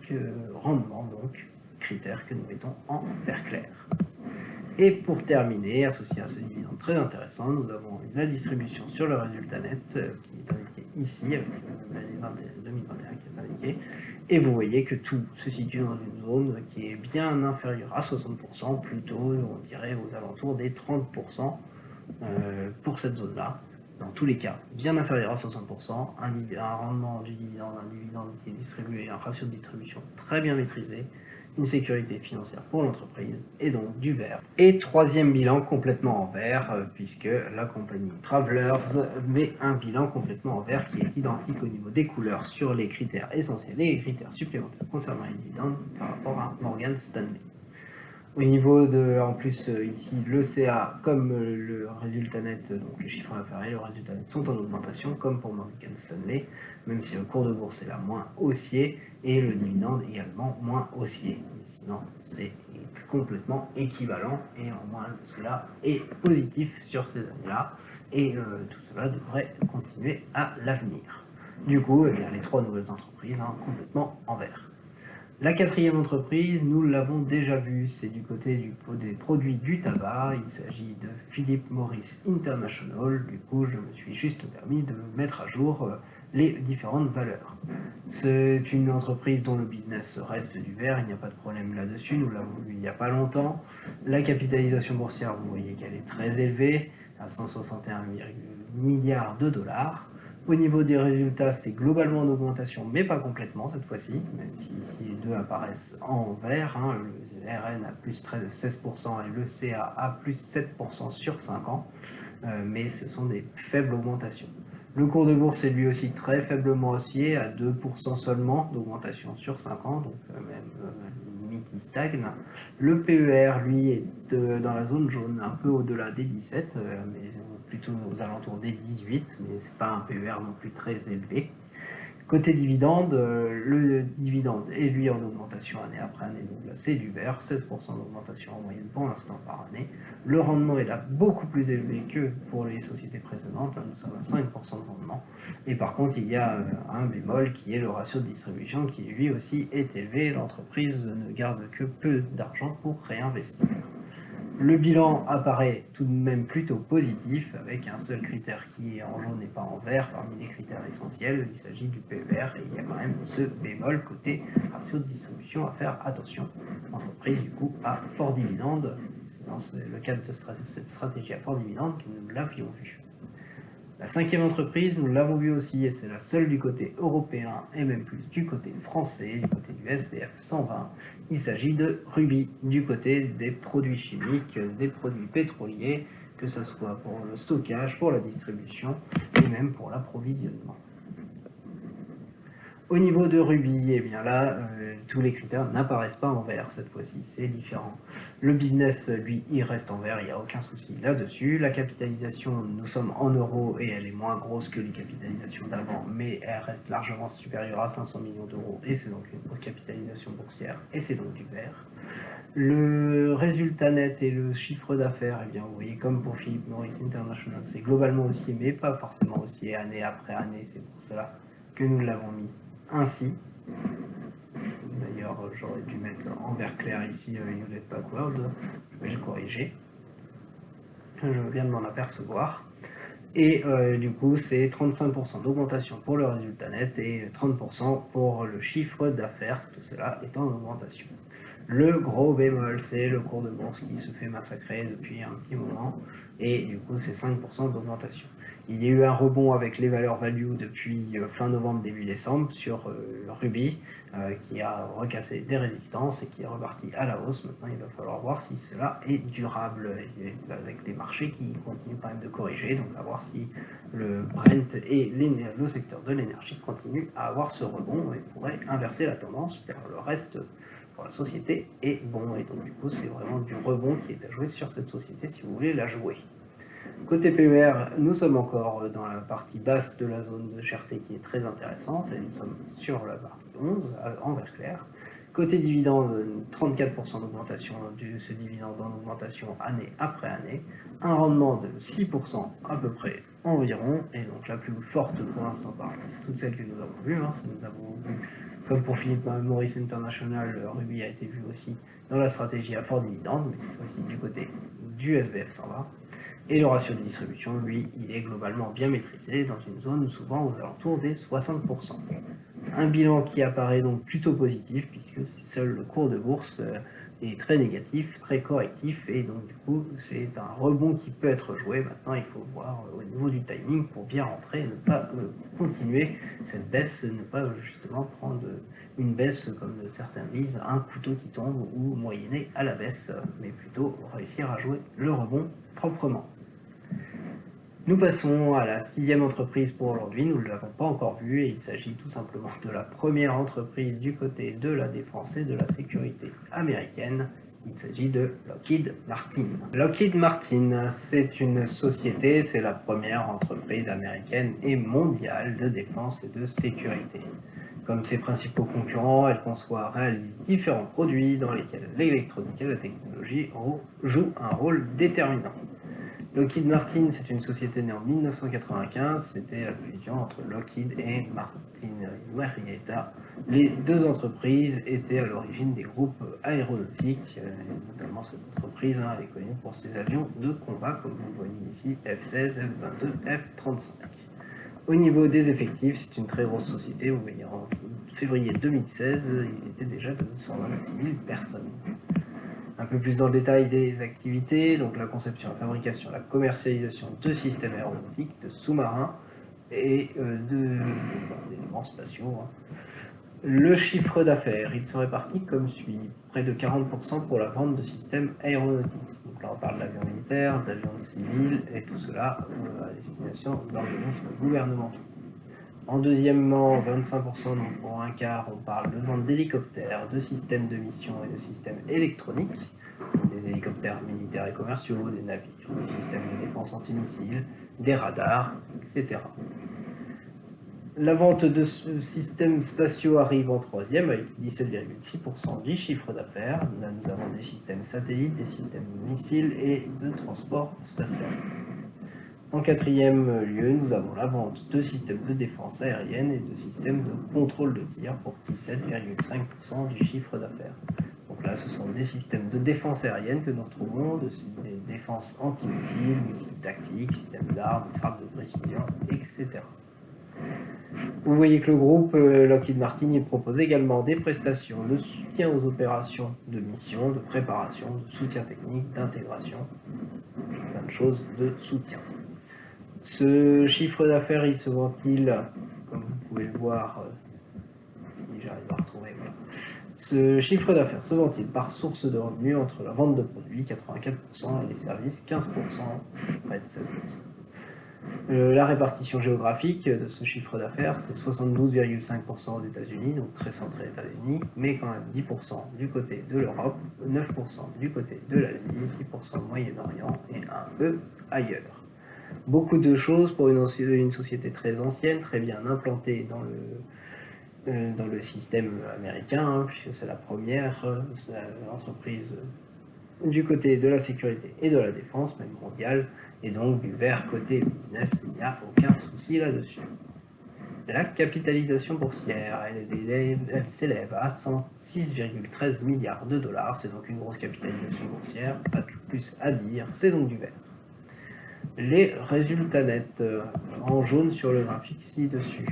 rendement donc, critère que nous mettons en vert clair. Et pour terminer, associé à ce dividende très intéressant, nous avons la distribution sur le résultat net qui est indiqué ici, avec l'année 2021 qui est indiqué. Et vous voyez que tout se situe dans une zone qui est bien inférieure à 60%, plutôt on dirait aux alentours des 30% pour cette zone-là. Dans tous les cas, bien inférieur à 60%, un rendement du dividende, un dividende qui est distribué, un ratio de distribution très bien maîtrisé, une sécurité financière pour l'entreprise, et donc du vert. Et troisième bilan complètement en vert, puisque la compagnie Travelers met un bilan complètement en vert qui est identique au niveau des couleurs sur les critères essentiels et les critères supplémentaires concernant les dividendes par rapport à Morgan Stanley. Au niveau de, en plus ici, le CA comme le résultat net, donc le chiffre d'affaires et le résultat net sont en augmentation, comme pour Morgan Stanley, même si le cours de bourse est là moins haussier et le dividende également moins haussier. Mais sinon, c'est complètement équivalent et au moins cela est positif sur ces années-là et tout cela devrait continuer à l'avenir. Du coup, eh bien, les 3 nouvelles entreprises complètement en vert. La quatrième entreprise, nous l'avons déjà vu, c'est du côté des produits du tabac. Il s'agit de Philip Morris International. Du coup, je me suis juste permis de mettre à jour les différentes valeurs. C'est une entreprise dont le business reste du vert, il n'y a pas de problème là-dessus, nous l'avons vu il n'y a pas longtemps. La capitalisation boursière, vous voyez qu'elle est très élevée, à 161 milliards de dollars. Au niveau des résultats, c'est globalement en augmentation, mais pas complètement cette fois-ci, même si ici les deux apparaissent en vert. Le RN a plus 16% et le CA a plus 7% sur 5 ans, mais ce sont des faibles augmentations. Le cours de bourse est lui aussi très faiblement haussier, à 2% seulement d'augmentation sur 5 ans, donc limite il stagne. Le PER, lui, est dans la zone jaune, un peu au-delà des 17, mais plutôt aux alentours des 18, mais c'est pas un PER non plus très élevé. Côté dividende, le dividende est lui en augmentation année après année, donc là c'est du vert, 16% d'augmentation en moyenne pour l'instant par année. Le rendement est là beaucoup plus élevé que pour les sociétés précédentes, là nous sommes à 5% de rendement. Et par contre il y a un bémol qui est le ratio de distribution qui lui aussi est élevé, l'entreprise ne garde que peu d'argent pour réinvestir. Le bilan apparaît tout de même plutôt positif, avec un seul critère qui est en jaune et pas en vert parmi les critères essentiels. Il s'agit du PER et il y a quand même ce bémol côté ratio de distribution à faire attention. L'entreprise du coup à fort dividende, c'est dans le cadre de cette stratégie à fort dividende que nous l'avions vu. La cinquième entreprise, nous l'avons vu aussi, et c'est la seule du côté européen, et même plus du côté français, du côté du SBF 120. Il s'agit de Ruby, du côté des produits chimiques, des produits pétroliers, que ce soit pour le stockage, pour la distribution, et même pour l'approvisionnement. Au niveau de Ruby, eh bien là, tous les critères n'apparaissent pas en vert cette fois-ci, c'est différent. Le business, lui, il reste en vert, il n'y a aucun souci là-dessus. La capitalisation, nous sommes en euros et elle est moins grosse que les capitalisations d'avant, mais elle reste largement supérieure à 500 millions d'euros et c'est donc une grosse capitalisation boursière et c'est donc du vert. Le résultat net et le chiffre d'affaires, eh bien, vous voyez, comme pour Philip Morris International, c'est globalement haussier, mais pas forcément haussier année après année, c'est pour cela que nous l'avons mis ainsi. D'ailleurs, j'aurais dû mettre en vert clair ici Hewlett Packard, je vais le corriger. Je viens de m'en apercevoir. Et du coup, c'est 35% d'augmentation pour le résultat net et 30% pour le chiffre d'affaires, tout cela est en augmentation. Le gros bémol, c'est le cours de bourse qui se fait massacrer depuis un petit moment, et du coup, c'est 5% d'augmentation. Il y a eu un rebond avec les valeurs value depuis fin novembre, début décembre sur Ruby, qui a recassé des résistances et qui est reparti à la hausse. Maintenant, il va falloir voir si cela est durable, avec des marchés qui continuent quand même de corriger, donc à voir si le Brent et le secteur de l'énergie continuent à avoir ce rebond et pourrait inverser la tendance vers le reste pour la société est bon. Et donc du coup, c'est vraiment du rebond qui est à jouer sur cette société si vous voulez la jouer. Côté PER, nous sommes encore dans la partie basse de la zone de cherté qui est très intéressante, et nous sommes sur la partie 11 en vert clair. Côté dividende, 34% d'augmentation de ce dividende en augmentation année après année, un rendement de 6% à peu près environ, et donc la plus forte pour l'instant parmi toutes celles que nous avons vues. Nous avons vu, comme pour Philip Morris International, Ruby a été vu aussi dans la stratégie à fort dividende, mais cette fois-ci du côté du SBF 120. Et le ratio de distribution, lui, il est globalement bien maîtrisé dans une zone souvent aux alentours des 60%. Un bilan qui apparaît donc plutôt positif, puisque seul le cours de bourse est très négatif, très correctif, et donc du coup c'est un rebond qui peut être joué. Maintenant il faut voir au niveau du timing pour bien rentrer, ne pas continuer cette baisse, ne pas justement prendre une baisse comme certains disent, un couteau qui tombe ou moyenner à la baisse, mais plutôt réussir à jouer le rebond proprement. Nous passons à la sixième entreprise pour aujourd'hui, nous ne l'avons pas encore vue et il s'agit tout simplement de la première entreprise du côté de la défense et de la sécurité américaine. Il s'agit de Lockheed Martin. Lockheed Martin, c'est une société, c'est la première entreprise américaine et mondiale de défense et de sécurité. Comme ses principaux concurrents, elle conçoit, réalise différents produits dans lesquels l'électronique et la technologie jouent un rôle déterminant. Lockheed Martin, c'est une société née en 1995, c'était la fusion entre Lockheed et Martin Marietta. Les deux entreprises étaient à l'origine des groupes aéronautiques, notamment cette entreprise, elle est connue pour ses avions de combat, comme vous le voyez ici, F-16, F-22, F-35. Au niveau des effectifs, c'est une très grosse société, vous voyez, en février 2016, il était déjà de 126 000 personnes. Un peu plus dans le détail des activités, donc la conception, la fabrication, la commercialisation de systèmes aéronautiques, de sous-marins et d'éléments spatiaux. Le chiffre d'affaires, il se répartit comme suit. Près de 40% pour la vente de systèmes aéronautiques. Donc là on parle d'avions militaires, d'avions civils et tout cela à destination d'organismes gouvernementaux. En deuxièmement, 25%, donc pour un quart, on parle de vente d'hélicoptères, de systèmes de mission et de systèmes électroniques, des hélicoptères militaires et commerciaux, des navires, des systèmes de défense antimissiles, des radars, etc. La vente de systèmes spatiaux arrive en troisième avec 17,6% du chiffre d'affaires. Là, nous avons des systèmes satellites, des systèmes de missiles et de transport spatial. En quatrième lieu, nous avons la vente de systèmes de défense aérienne et de systèmes de contrôle de tir pour 17,5% du chiffre d'affaires. Donc là, ce sont des systèmes de défense aérienne que nous retrouvons, des défenses antimissiles, missiles tactiques, systèmes d'armes, frappes de précision, etc. Vous voyez que le groupe Lockheed Martin propose également des prestations de soutien aux opérations de mission, de préparation, de soutien technique, d'intégration, plein de choses de soutien. Ce chiffre d'affaires, il se ventile, comme vous pouvez le voir, si j'arrive à retrouver, voilà. Ce chiffre d'affaires se ventile par source de revenus entre la vente de produits, 84%, et les services, 15%, près de 16%. La répartition géographique de ce chiffre d'affaires, c'est 72,5% aux États-Unis, donc très centré États-Unis, mais quand même 10% du côté de l'Europe, 9% du côté de l'Asie, 6% au Moyen-Orient et un peu ailleurs. Beaucoup de choses pour une société très ancienne, très bien implantée dans le système américain, hein, puisque c'est la première entreprise du côté de la sécurité et de la défense, même mondiale, et donc du vert côté business, il n'y a aucun souci là-dessus. La capitalisation boursière, elle s'élève à 106,13 milliards de dollars, c'est donc une grosse capitalisation boursière, pas de plus à dire, c'est donc du vert. Les résultats nets en jaune sur le graphique ci-dessus.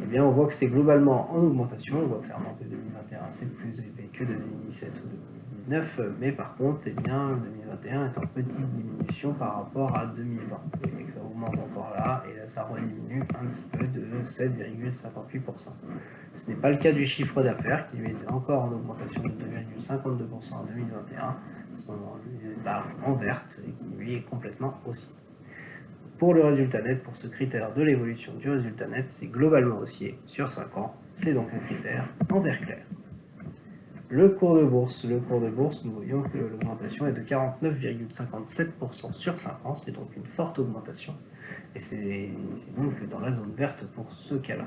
Eh bien, on voit que c'est globalement en augmentation. On voit clairement que 2021 c'est plus élevé que 2017 ou 2019, mais par contre, eh bien, 2021 est en petite diminution par rapport à 2020. Et que ça augmente encore là, et là ça rediminue un petit peu de 7,58%. Ce n'est pas le cas du chiffre d'affaires qui lui était encore en augmentation de 2,52% en 2021, son barre en verte, et qui lui est complètement haussier. Pour le résultat net, pour ce critère de l'évolution du résultat net, c'est globalement haussier sur 5 ans. C'est donc un critère en vert clair. Le cours de bourse, nous voyons que l'augmentation est de 49,57% sur 5 ans. C'est donc une forte augmentation. Et c'est donc dans la zone verte pour ce cas-là.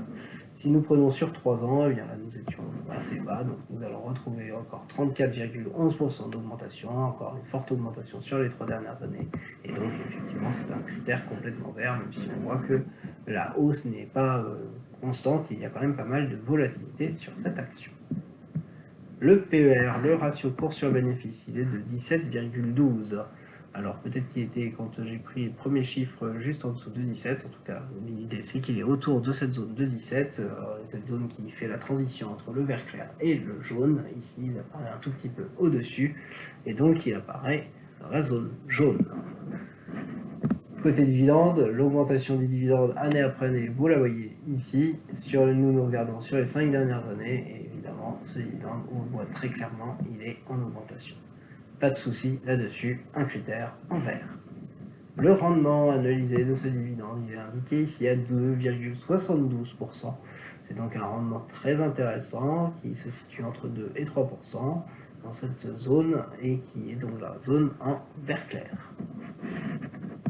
Si nous prenons sur 3 ans, eh bien là nous étions assez bas, donc nous allons retrouver encore 34,11% d'augmentation, encore une forte augmentation sur les 3 dernières années. Et donc effectivement c'est un critère complètement vert, même si on voit que la hausse n'est pas constante, il y a quand même pas mal de volatilité sur cette action. Le PER, le ratio cours sur bénéfice, il est de 17,12. Alors peut-être qu'il était, quand j'ai pris le premier chiffre, juste en dessous de 17, en tout cas l'idée c'est qu'il est autour de cette zone de 17, cette zone qui fait la transition entre le vert clair et le jaune. Ici il apparaît un tout petit peu au-dessus, et donc il apparaît dans la zone jaune. Côté dividende, l'augmentation des dividendes année après année, vous la voyez ici. Nous regardons sur les 5 dernières années, et évidemment ce dividende, on le voit très clairement, il est en augmentation. Pas de souci là-dessus, un critère en vert. Le rendement annualisé de ce dividende, il est indiqué ici à 2,72%. C'est donc un rendement très intéressant qui se situe entre 2 et 3% dans cette zone et qui est donc la zone en vert clair.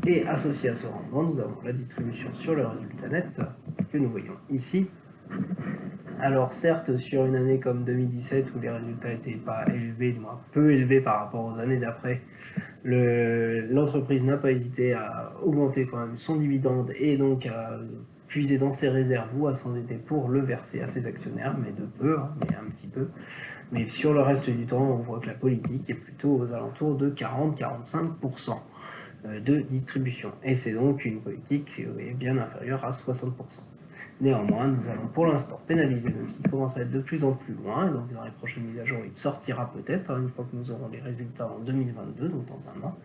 Et associé à ce rendement, nous avons la distribution sur le résultat net que nous voyons ici. Alors certes, sur une année comme 2017 où les résultats n'étaient pas élevés, du moins peu élevés par rapport aux années d'après, l'entreprise n'a pas hésité à augmenter quand même son dividende et donc à puiser dans ses réserves ou à s'endetter pour le verser à ses actionnaires, mais de peu, hein, mais un petit peu. Mais sur le reste du temps, on voit que la politique est plutôt aux alentours de 40-45% de distribution. Et c'est donc une politique qui est bien inférieure à 60%. Néanmoins, nous allons pour l'instant pénaliser, même s'il commence à être de plus en plus loin, et donc dans les prochaines mises à jour, il sortira peut-être, une fois que nous aurons les résultats en 2022, donc dans un an.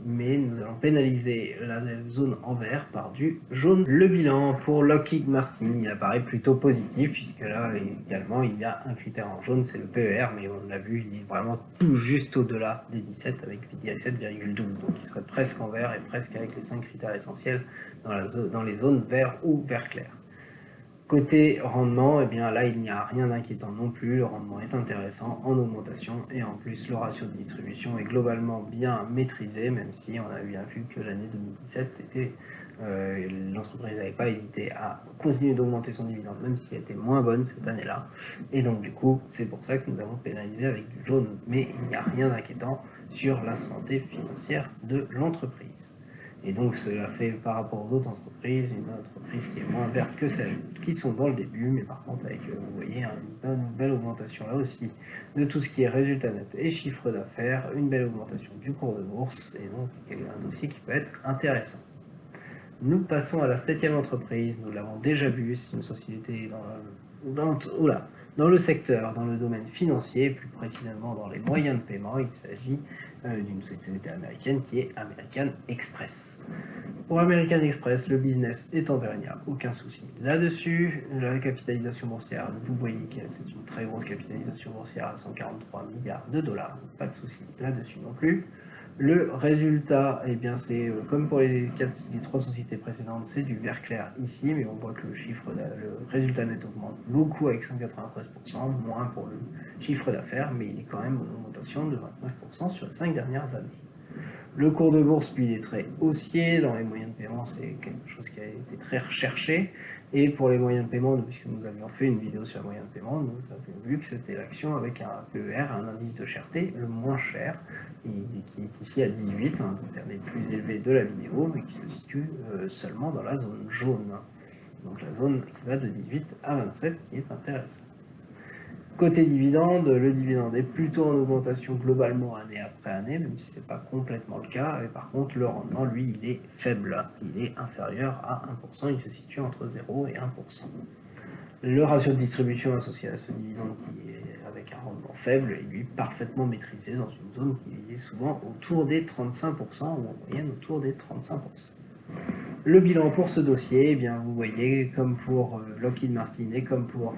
Mais nous allons pénaliser la zone en vert par du jaune. Le bilan pour Lockheed Martin, il apparaît plutôt positif, puisque là également il y a un critère en jaune, c'est le PER, mais on l'a vu, il est vraiment tout juste au-delà des 17 avec 17,12, donc il serait presque en vert et presque avec les 5 critères essentiels dans les zones vert ou vert clair. Côté rendement, eh bien là il n'y a rien d'inquiétant non plus, le rendement est intéressant en augmentation et en plus le ratio de distribution est globalement bien maîtrisé, même si on a bien vu que l'année 2017 l'entreprise n'avait pas hésité à continuer d'augmenter son dividende, même si elle était moins bonne cette année-là. Et donc du coup, c'est pour ça que nous avons pénalisé avec du jaune, mais il n'y a rien d'inquiétant sur la santé financière de l'entreprise. Et donc cela fait par rapport aux autres entreprises, une entreprise qui est moins verte que celles qui sont dans le début, mais par contre avec, vous voyez, une belle augmentation là aussi de tout ce qui est résultat net et chiffre d'affaires, une belle augmentation du cours de bourse, et donc un dossier qui peut être intéressant. Nous passons à la 7e entreprise, nous l'avons déjà vu, c'est une société Dans le secteur, dans le domaine financier, plus précisément dans les moyens de paiement, il s'agit d'une société américaine qui est American Express. Pour American Express, le business est en vert, il n'y a aucun souci. Là-dessus, la capitalisation boursière, vous voyez que c'est une très grosse capitalisation boursière à 143 milliards de dollars, pas de souci là-dessus non plus. Le résultat, eh bien, c'est comme pour les 3 sociétés précédentes, c'est du vert clair ici, mais on voit que le résultat net augmente beaucoup avec 193%, moins pour le chiffre d'affaires, mais il est quand même en augmentation de 29% sur les 5 dernières années. Le cours de bourse, lui, est très haussier. Dans les moyens de paiement, c'est quelque chose qui a été très recherché. Et pour les moyens de paiement, puisque nous avions fait une vidéo sur les moyens de paiement, nous avions vu que c'était l'action avec un PER, un indice de cherté, le moins cher, et qui est ici à 18, donc un des plus élevés de la vidéo, mais qui se situe seulement dans la zone jaune. Donc la zone qui va de 18 à 27, qui est intéressante. Côté dividende, le dividende est plutôt en augmentation globalement année après année, même si ce n'est pas complètement le cas. Et par contre, le rendement, lui, il est faible. Il est inférieur à 1%, il se situe entre 0 et 1%. Le ratio de distribution associé à ce dividende, qui est avec un rendement faible, est lui parfaitement maîtrisé dans une zone qui est souvent autour des 35%, ou en moyenne autour des 35%. Le bilan pour ce dossier, eh bien, vous voyez, comme pour Lockheed Martin et comme pour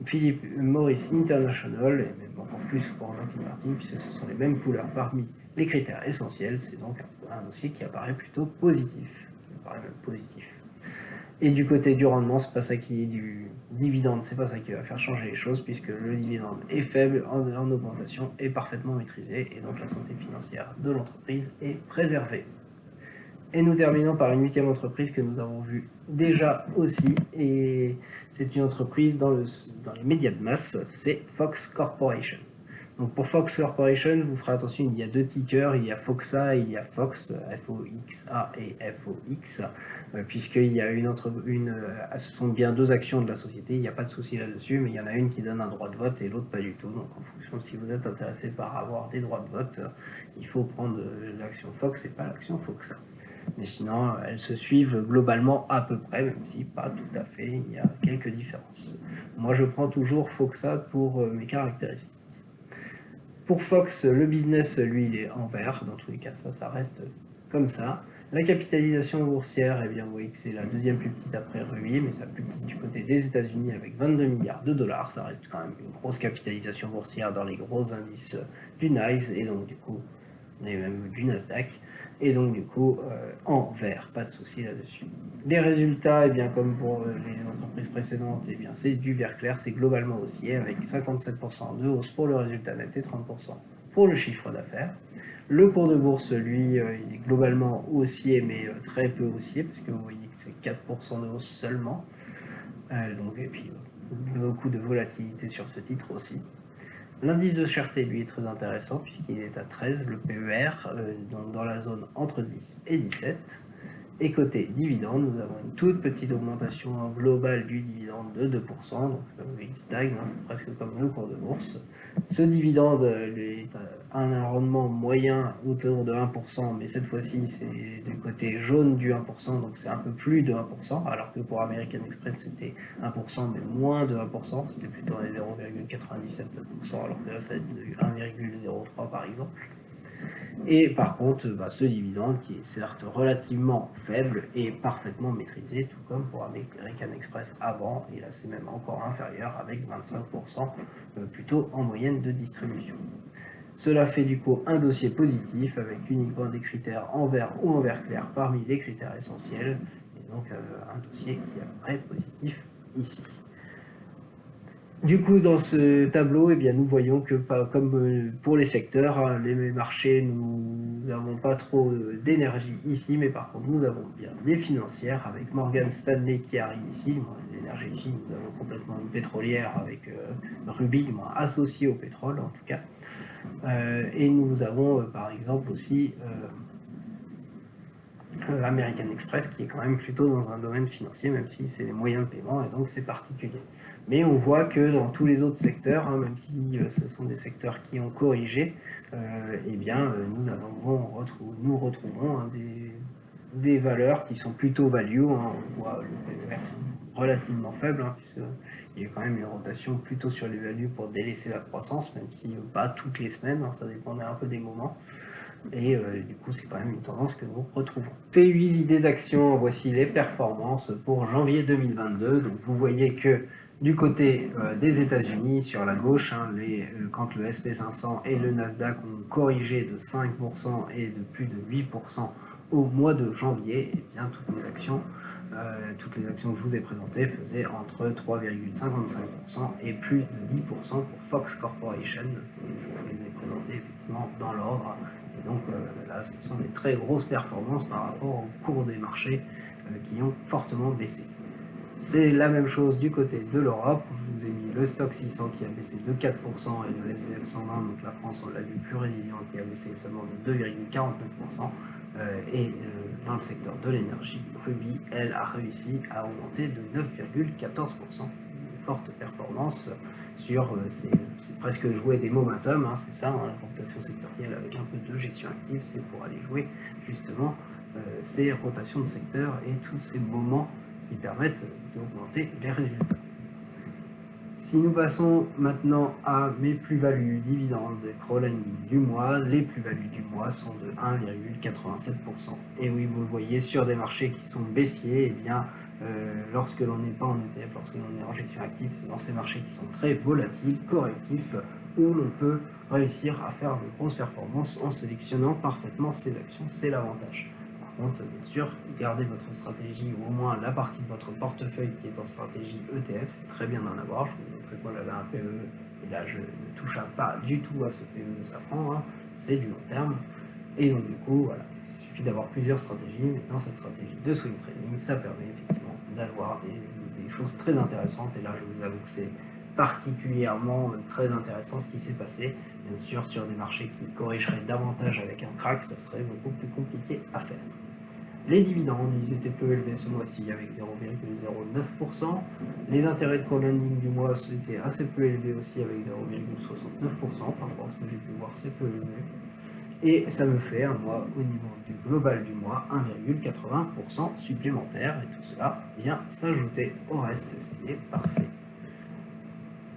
Philip Morris International, et même encore plus pour Lockheed Martin, puisque ce sont les mêmes couleurs parmi les critères essentiels, c'est donc un dossier qui apparaît plutôt positif. Et du côté du rendement, c'est pas ça qui est du dividende, c'est pas ça qui va faire changer les choses, puisque le dividende est faible, en augmentation, est parfaitement maîtrisé, et donc la santé financière de l'entreprise est préservée. Et nous terminons par une 8e entreprise que nous avons vue déjà aussi, et c'est une entreprise dans les médias de masse, c'est Fox Corporation. Donc pour Fox Corporation, vous ferez attention, il y a 2 tickers, il y a FOXA et il y a Fox, FOXA et FOX, puisqu'il y a ce sont bien 2 actions de la société, il n'y a pas de souci là-dessus, mais il y en a une qui donne un droit de vote et l'autre pas du tout. Donc en fonction de si vous êtes intéressé par avoir des droits de vote, il faut prendre l'action Fox et pas l'action FOXA. Mais sinon, elles se suivent globalement à peu près, même si pas tout à fait, il y a quelques différences. Moi, je prends toujours FOXA pour mes caractéristiques. Pour Fox, le business, lui, il est en vert. Dans tous les cas, ça reste comme ça. La capitalisation boursière, eh bien, vous voyez que c'est la deuxième plus petite après Ruby, mais sa plus petite du côté des États-Unis avec 22 milliards de dollars. Ça reste quand même une grosse capitalisation boursière dans les gros indices du NYSE et donc du coup, et même du Nasdaq. Et donc du coup, en vert, pas de souci là-dessus. Les résultats, eh bien, comme pour les entreprises précédentes, eh bien, c'est du vert clair, c'est globalement haussier, avec 57% de hausse pour le résultat net et 30% pour le chiffre d'affaires. Le cours de bourse, lui, il est globalement haussier, mais très peu haussier, parce que vous voyez que c'est 4% de hausse seulement. Et puis, beaucoup de volatilité sur ce titre aussi. L'indice de cherté, lui, est très intéressant puisqu'il est à 13, le PER, donc dans la zone entre 10 et 17. Et côté dividende, nous avons une toute petite augmentation globale du dividende de 2%, donc il stagne, c'est presque comme le cours de bourse. Ce dividende a un rendement moyen autour de 1%, mais cette fois-ci c'est du côté jaune du 1%, donc c'est un peu plus de 1%, alors que pour American Express c'était 1%, mais moins de 1%, c'était plutôt les 0,97%, alors que là ça a eu 1,03 par exemple. Et par contre, ce dividende, qui est certes relativement faible, est parfaitement maîtrisé, tout comme pour American Express avant, et là c'est même encore inférieur, avec 25% plutôt en moyenne de distribution. Cela fait du coup un dossier positif, avec uniquement des critères en vert ou en vert clair parmi les critères essentiels, et donc un dossier qui apparaît positif ici. Du coup, dans ce tableau, eh bien, nous voyons que, comme pour les secteurs, les marchés, nous n'avons pas trop d'énergie ici, mais par contre, nous avons bien des financières avec Morgan Stanley qui arrive ici. L'énergie ici, nous avons complètement une pétrolière avec Rubis, associée au pétrole en tout cas. Et nous avons par exemple aussi American Express qui est quand même plutôt dans un domaine financier, même si c'est les moyens de paiement et donc c'est particulier. Mais on voit que dans tous les autres secteurs, même si ce sont des secteurs qui ont corrigé, eh bien, nous retrouvons des valeurs qui sont plutôt value. On voit le PER relativement faible, Il y a quand même une rotation plutôt sur les values pour délaisser la croissance, même si pas toutes les semaines, hein, ça dépendait un peu des moments. Et du coup, c'est quand même une tendance que nous retrouvons. Ces 8 idées d'action, voici les performances pour janvier 2022. Donc vous voyez que du côté des États-Unis, sur la gauche, hein, quand le SP500 et le Nasdaq ont corrigé de 5% et de plus de 8% au mois de janvier, et bien toutes les actions que je vous ai présentées faisaient entre 3,55% et plus de 10% pour Fox Corporation. Je vous les ai présentées effectivement dans l'ordre. Et donc là, ce sont des très grosses performances par rapport au cours des marchés qui ont fortement baissé. C'est la même chose du côté de l'Europe. Je vous ai mis le stock 600 qui a baissé de 4% et le SBF 120, donc la France, on l'a vu, plus résilient, qui a baissé seulement de 2,49%. Et dans le secteur de l'énergie, Ruby, elle, a réussi à augmenter de 9,14%. Une forte performance sur, c'est presque jouer des momentum, hein, c'est ça, hein, la rotation sectorielle avec un peu de gestion active, c'est pour aller jouer justement ces rotations de secteur et tous ces moments qui permettent d'augmenter les résultats. Si nous passons maintenant à mes plus-values dividendes crawling du mois, les plus-values du mois sont de 1,87%. Et oui, vous le voyez, sur des marchés qui sont baissiers, eh bien, lorsque l'on n'est pas en ETF, lorsque l'on est en gestion active, c'est dans ces marchés qui sont très volatiles, correctifs, où l'on peut réussir à faire de grosses performances en sélectionnant parfaitement ses actions. C'est l'avantage. Par contre, bien sûr, gardez votre stratégie, ou au moins la partie de votre portefeuille qui est en stratégie ETF, c'est très bien d'en avoir. Je vous ai montré que moi j'avais un PE, et là je ne touche pas du tout à ce PE de Safran, hein. C'est du long terme. Et donc du coup, voilà, il suffit d'avoir plusieurs stratégies, mais dans cette stratégie de swing trading, ça permet effectivement d'avoir des choses très intéressantes. Et là, je vous avoue que c'est particulièrement très intéressant ce qui s'est passé. Bien sûr, sur des marchés qui corrigeraient davantage avec un crack, ça serait beaucoup plus compliqué à faire. Les dividendes, ils étaient peu élevés ce mois-ci avec 0,09%. Les intérêts de co-lending du mois, c'était assez peu élevé aussi avec 0,69%. Par rapport à ce que j'ai pu voir, c'est peu élevé. Et ça me fait un mois au niveau du global du mois 1,80% supplémentaire. Et tout cela vient s'ajouter au reste, ce qui est parfait.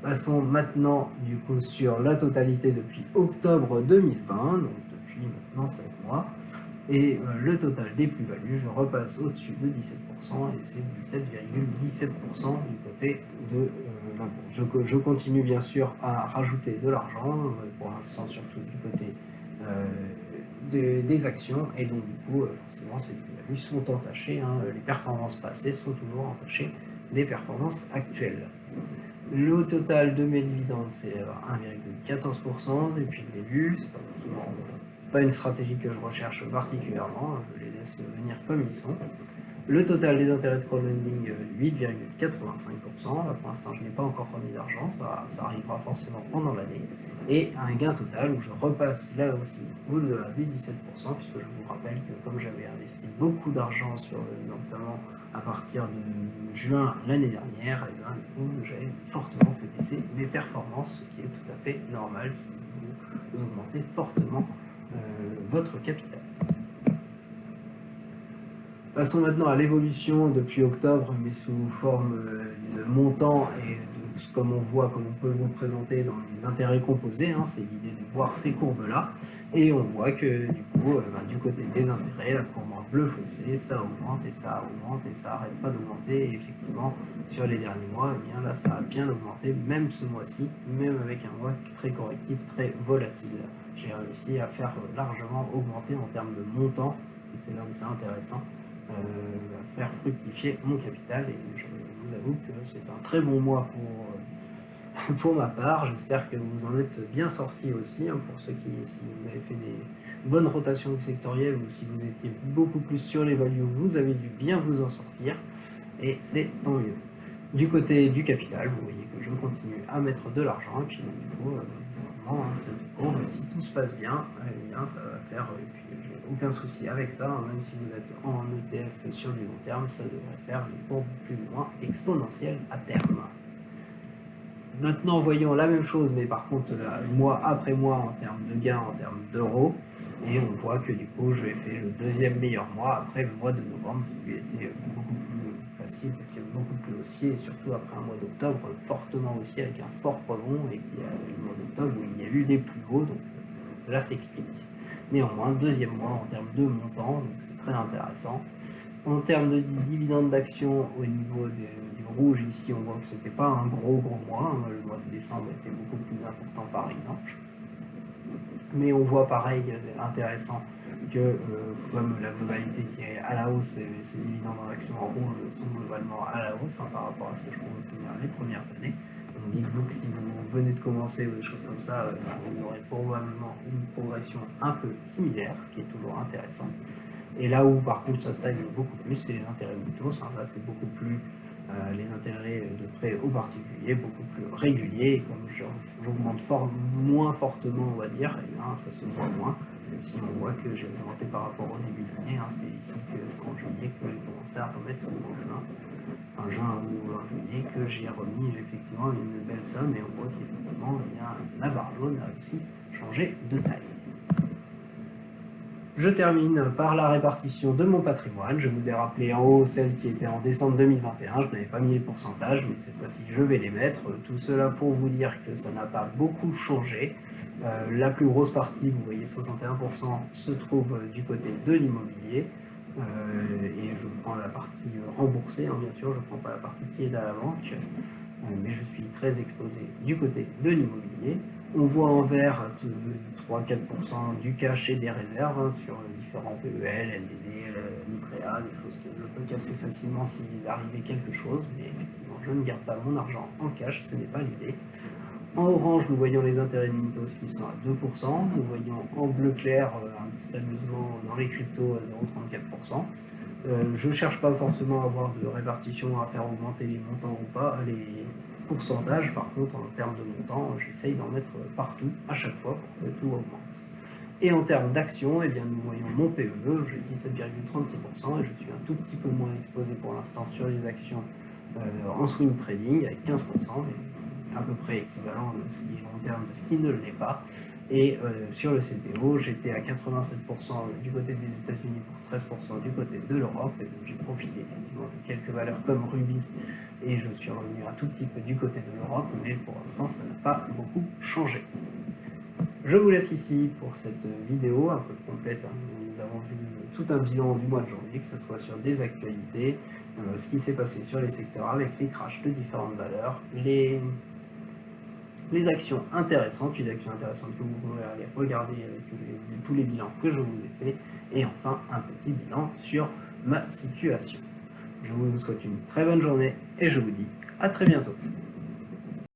Passons maintenant du coup sur la totalité depuis octobre 2020, donc depuis maintenant 16 mois. Et le total des plus-values, je repasse au-dessus de 17% et c'est 17,17% du côté de l'impôt. Je continue bien sûr à rajouter de l'argent, pour l'instant surtout du côté des actions, et donc du coup forcément ces plus-values sont entachées, hein, les performances passées sont toujours entachées des performances actuelles. Le total de mes dividendes, c'est 1,14% depuis le début. C'est pas une stratégie que je recherche particulièrement, je les laisse venir comme ils sont. Le total des intérêts de crowdfunding, 8,85%. Là, pour l'instant, je n'ai pas encore remis d'argent, ça arrivera forcément pendant l'année. Et un gain total où je repasse là aussi au-delà des 17%, puisque je vous rappelle que comme j'avais investi beaucoup d'argent notamment à partir de juin l'année dernière, et bien, du coup, j'ai fortement fait baisser mes performances, ce qui est tout à fait normal si vous augmentez fortement votre capital. Passons maintenant à l'évolution depuis octobre, mais sous forme de montant et de comme on voit, comme on peut vous présenter dans les intérêts composés, hein, c'est l'idée de voir ces courbes-là, et on voit que du coup, du côté des intérêts, la courbe en bleu foncé, ça augmente et ça n'arrête pas d'augmenter, et effectivement, sur les derniers mois, eh bien là, ça a bien augmenté, même ce mois-ci, même avec un mois très correctif, très volatile. J'ai réussi à faire largement augmenter en termes de montant, et c'est là où c'est intéressant, faire fructifier mon capital, et je vous avoue que c'est un très bon mois pour ma part. J'espère que vous en êtes bien sortis aussi, hein, pour ceux qui, si vous avez fait des bonnes rotations sectorielles ou si vous étiez beaucoup plus sur les values, vous avez dû bien vous en sortir, et c'est tant mieux. Du côté du capital, vous voyez que je continue à mettre de l'argent, et puis du coup, normalement, si tout se passe bien, eh bien ça va faire, et puis j'ai aucun souci avec ça, hein, même si vous êtes en ETF sur du long terme, ça devrait faire une courbe plus ou moins exponentielle à terme. Maintenant, voyons la même chose, mais par contre, mois après mois, en termes de gains, en termes d'euros, et on voit que du coup, j'ai fait le deuxième meilleur mois après le mois de novembre, qui était beaucoup plus facile parce qu'il y a beaucoup plus haussier, et surtout après un mois d'octobre fortement haussier avec un fort rebond, et qu'il y a le mois d'octobre où il y a eu les plus hauts, donc cela s'explique. Néanmoins, deuxième mois en termes de montant, donc c'est très intéressant. En termes de dividendes d'actions au niveau du rouge, ici on voit que c'était pas un gros mois, hein. Le mois de décembre était beaucoup plus important par exemple. Mais on voit pareil, intéressant, que comme la globalité qui est à la hausse, ces dividendes en actions en rouge sont globalement à la hausse, hein, par rapport à ce que je pouvais obtenir les premières années. Donc dites-vous que si vous venez de commencer ou des choses comme ça, vous aurez probablement une progression un peu similaire, ce qui est toujours intéressant. Et là où par contre ça stagne beaucoup plus, c'est les intérêts mutuaux. Là c'est beaucoup plus les intérêts de prêt aux particuliers, beaucoup plus réguliers. Et comme j'augmente moins fortement, on va dire, et bien, ça se voit moins. Même si on voit que j'ai augmenté par rapport au début de l'année, hein, c'est ici que c'est en juillet que j'ai commencé à remettre, ou en juin ou en juillet, que j'ai remis effectivement une belle somme, et on voit qu'effectivement la barre jaune a aussi changé de taille. Je termine par la répartition de mon patrimoine. Je vous ai rappelé en haut celle qui était en décembre 2021. Je n'avais pas mis les pourcentages, mais cette fois-ci je vais les mettre. Tout cela pour vous dire que ça n'a pas beaucoup changé. La plus grosse partie, vous voyez 61%, se trouve du côté de l'immobilier. Et je prends la partie remboursée, hein, bien sûr, je ne prends pas la partie qui est à la banque. Mais je suis très exposé du côté de l'immobilier. On voit en vert 3-4% du cash et des réserves, hein, sur différents PEL, LDD, Niprea, des choses que je peux casser facilement s'il arrivait quelque chose, mais effectivement je ne garde pas mon argent en cash, ce n'est pas l'idée. En orange, nous voyons les intérêts de Mintos qui sont à 2%, nous voyons en bleu clair un petit amusement dans les cryptos à 0,34%. Je ne cherche pas forcément à avoir de répartition, à faire augmenter les montants ou pas, les pourcentages. Par contre, en termes de montants, j'essaye d'en mettre partout, à chaque fois, pour que tout augmente. Et en termes d'actions, eh bien, nous voyons mon PE, j'ai 17,36%, et je suis un tout petit peu moins exposé pour l'instant sur les actions en swing trading, avec 15%, mais à peu près équivalent de ce qui est long terme de ce qui ne l'est pas. Et sur le CTO, j'étais à 87% du côté des États-Unis pour 13% du côté de l'Europe, et donc j'ai profité effectivement de quelques valeurs comme Ruby, et je suis revenu un tout petit peu du côté de l'Europe, mais pour l'instant ça n'a pas beaucoup changé. Je vous laisse ici pour cette vidéo un peu complète, hein. Nous avons vu tout un bilan du mois de janvier, que ce soit sur des actualités, ce qui s'est passé sur les secteurs avec les crashs de différentes valeurs, les actions intéressantes, les actions intéressantes que vous pourrez aller regarder avec tous les bilans que je vous ai fait, et enfin un petit bilan sur ma situation. Je vous souhaite une très bonne journée et je vous dis à très bientôt.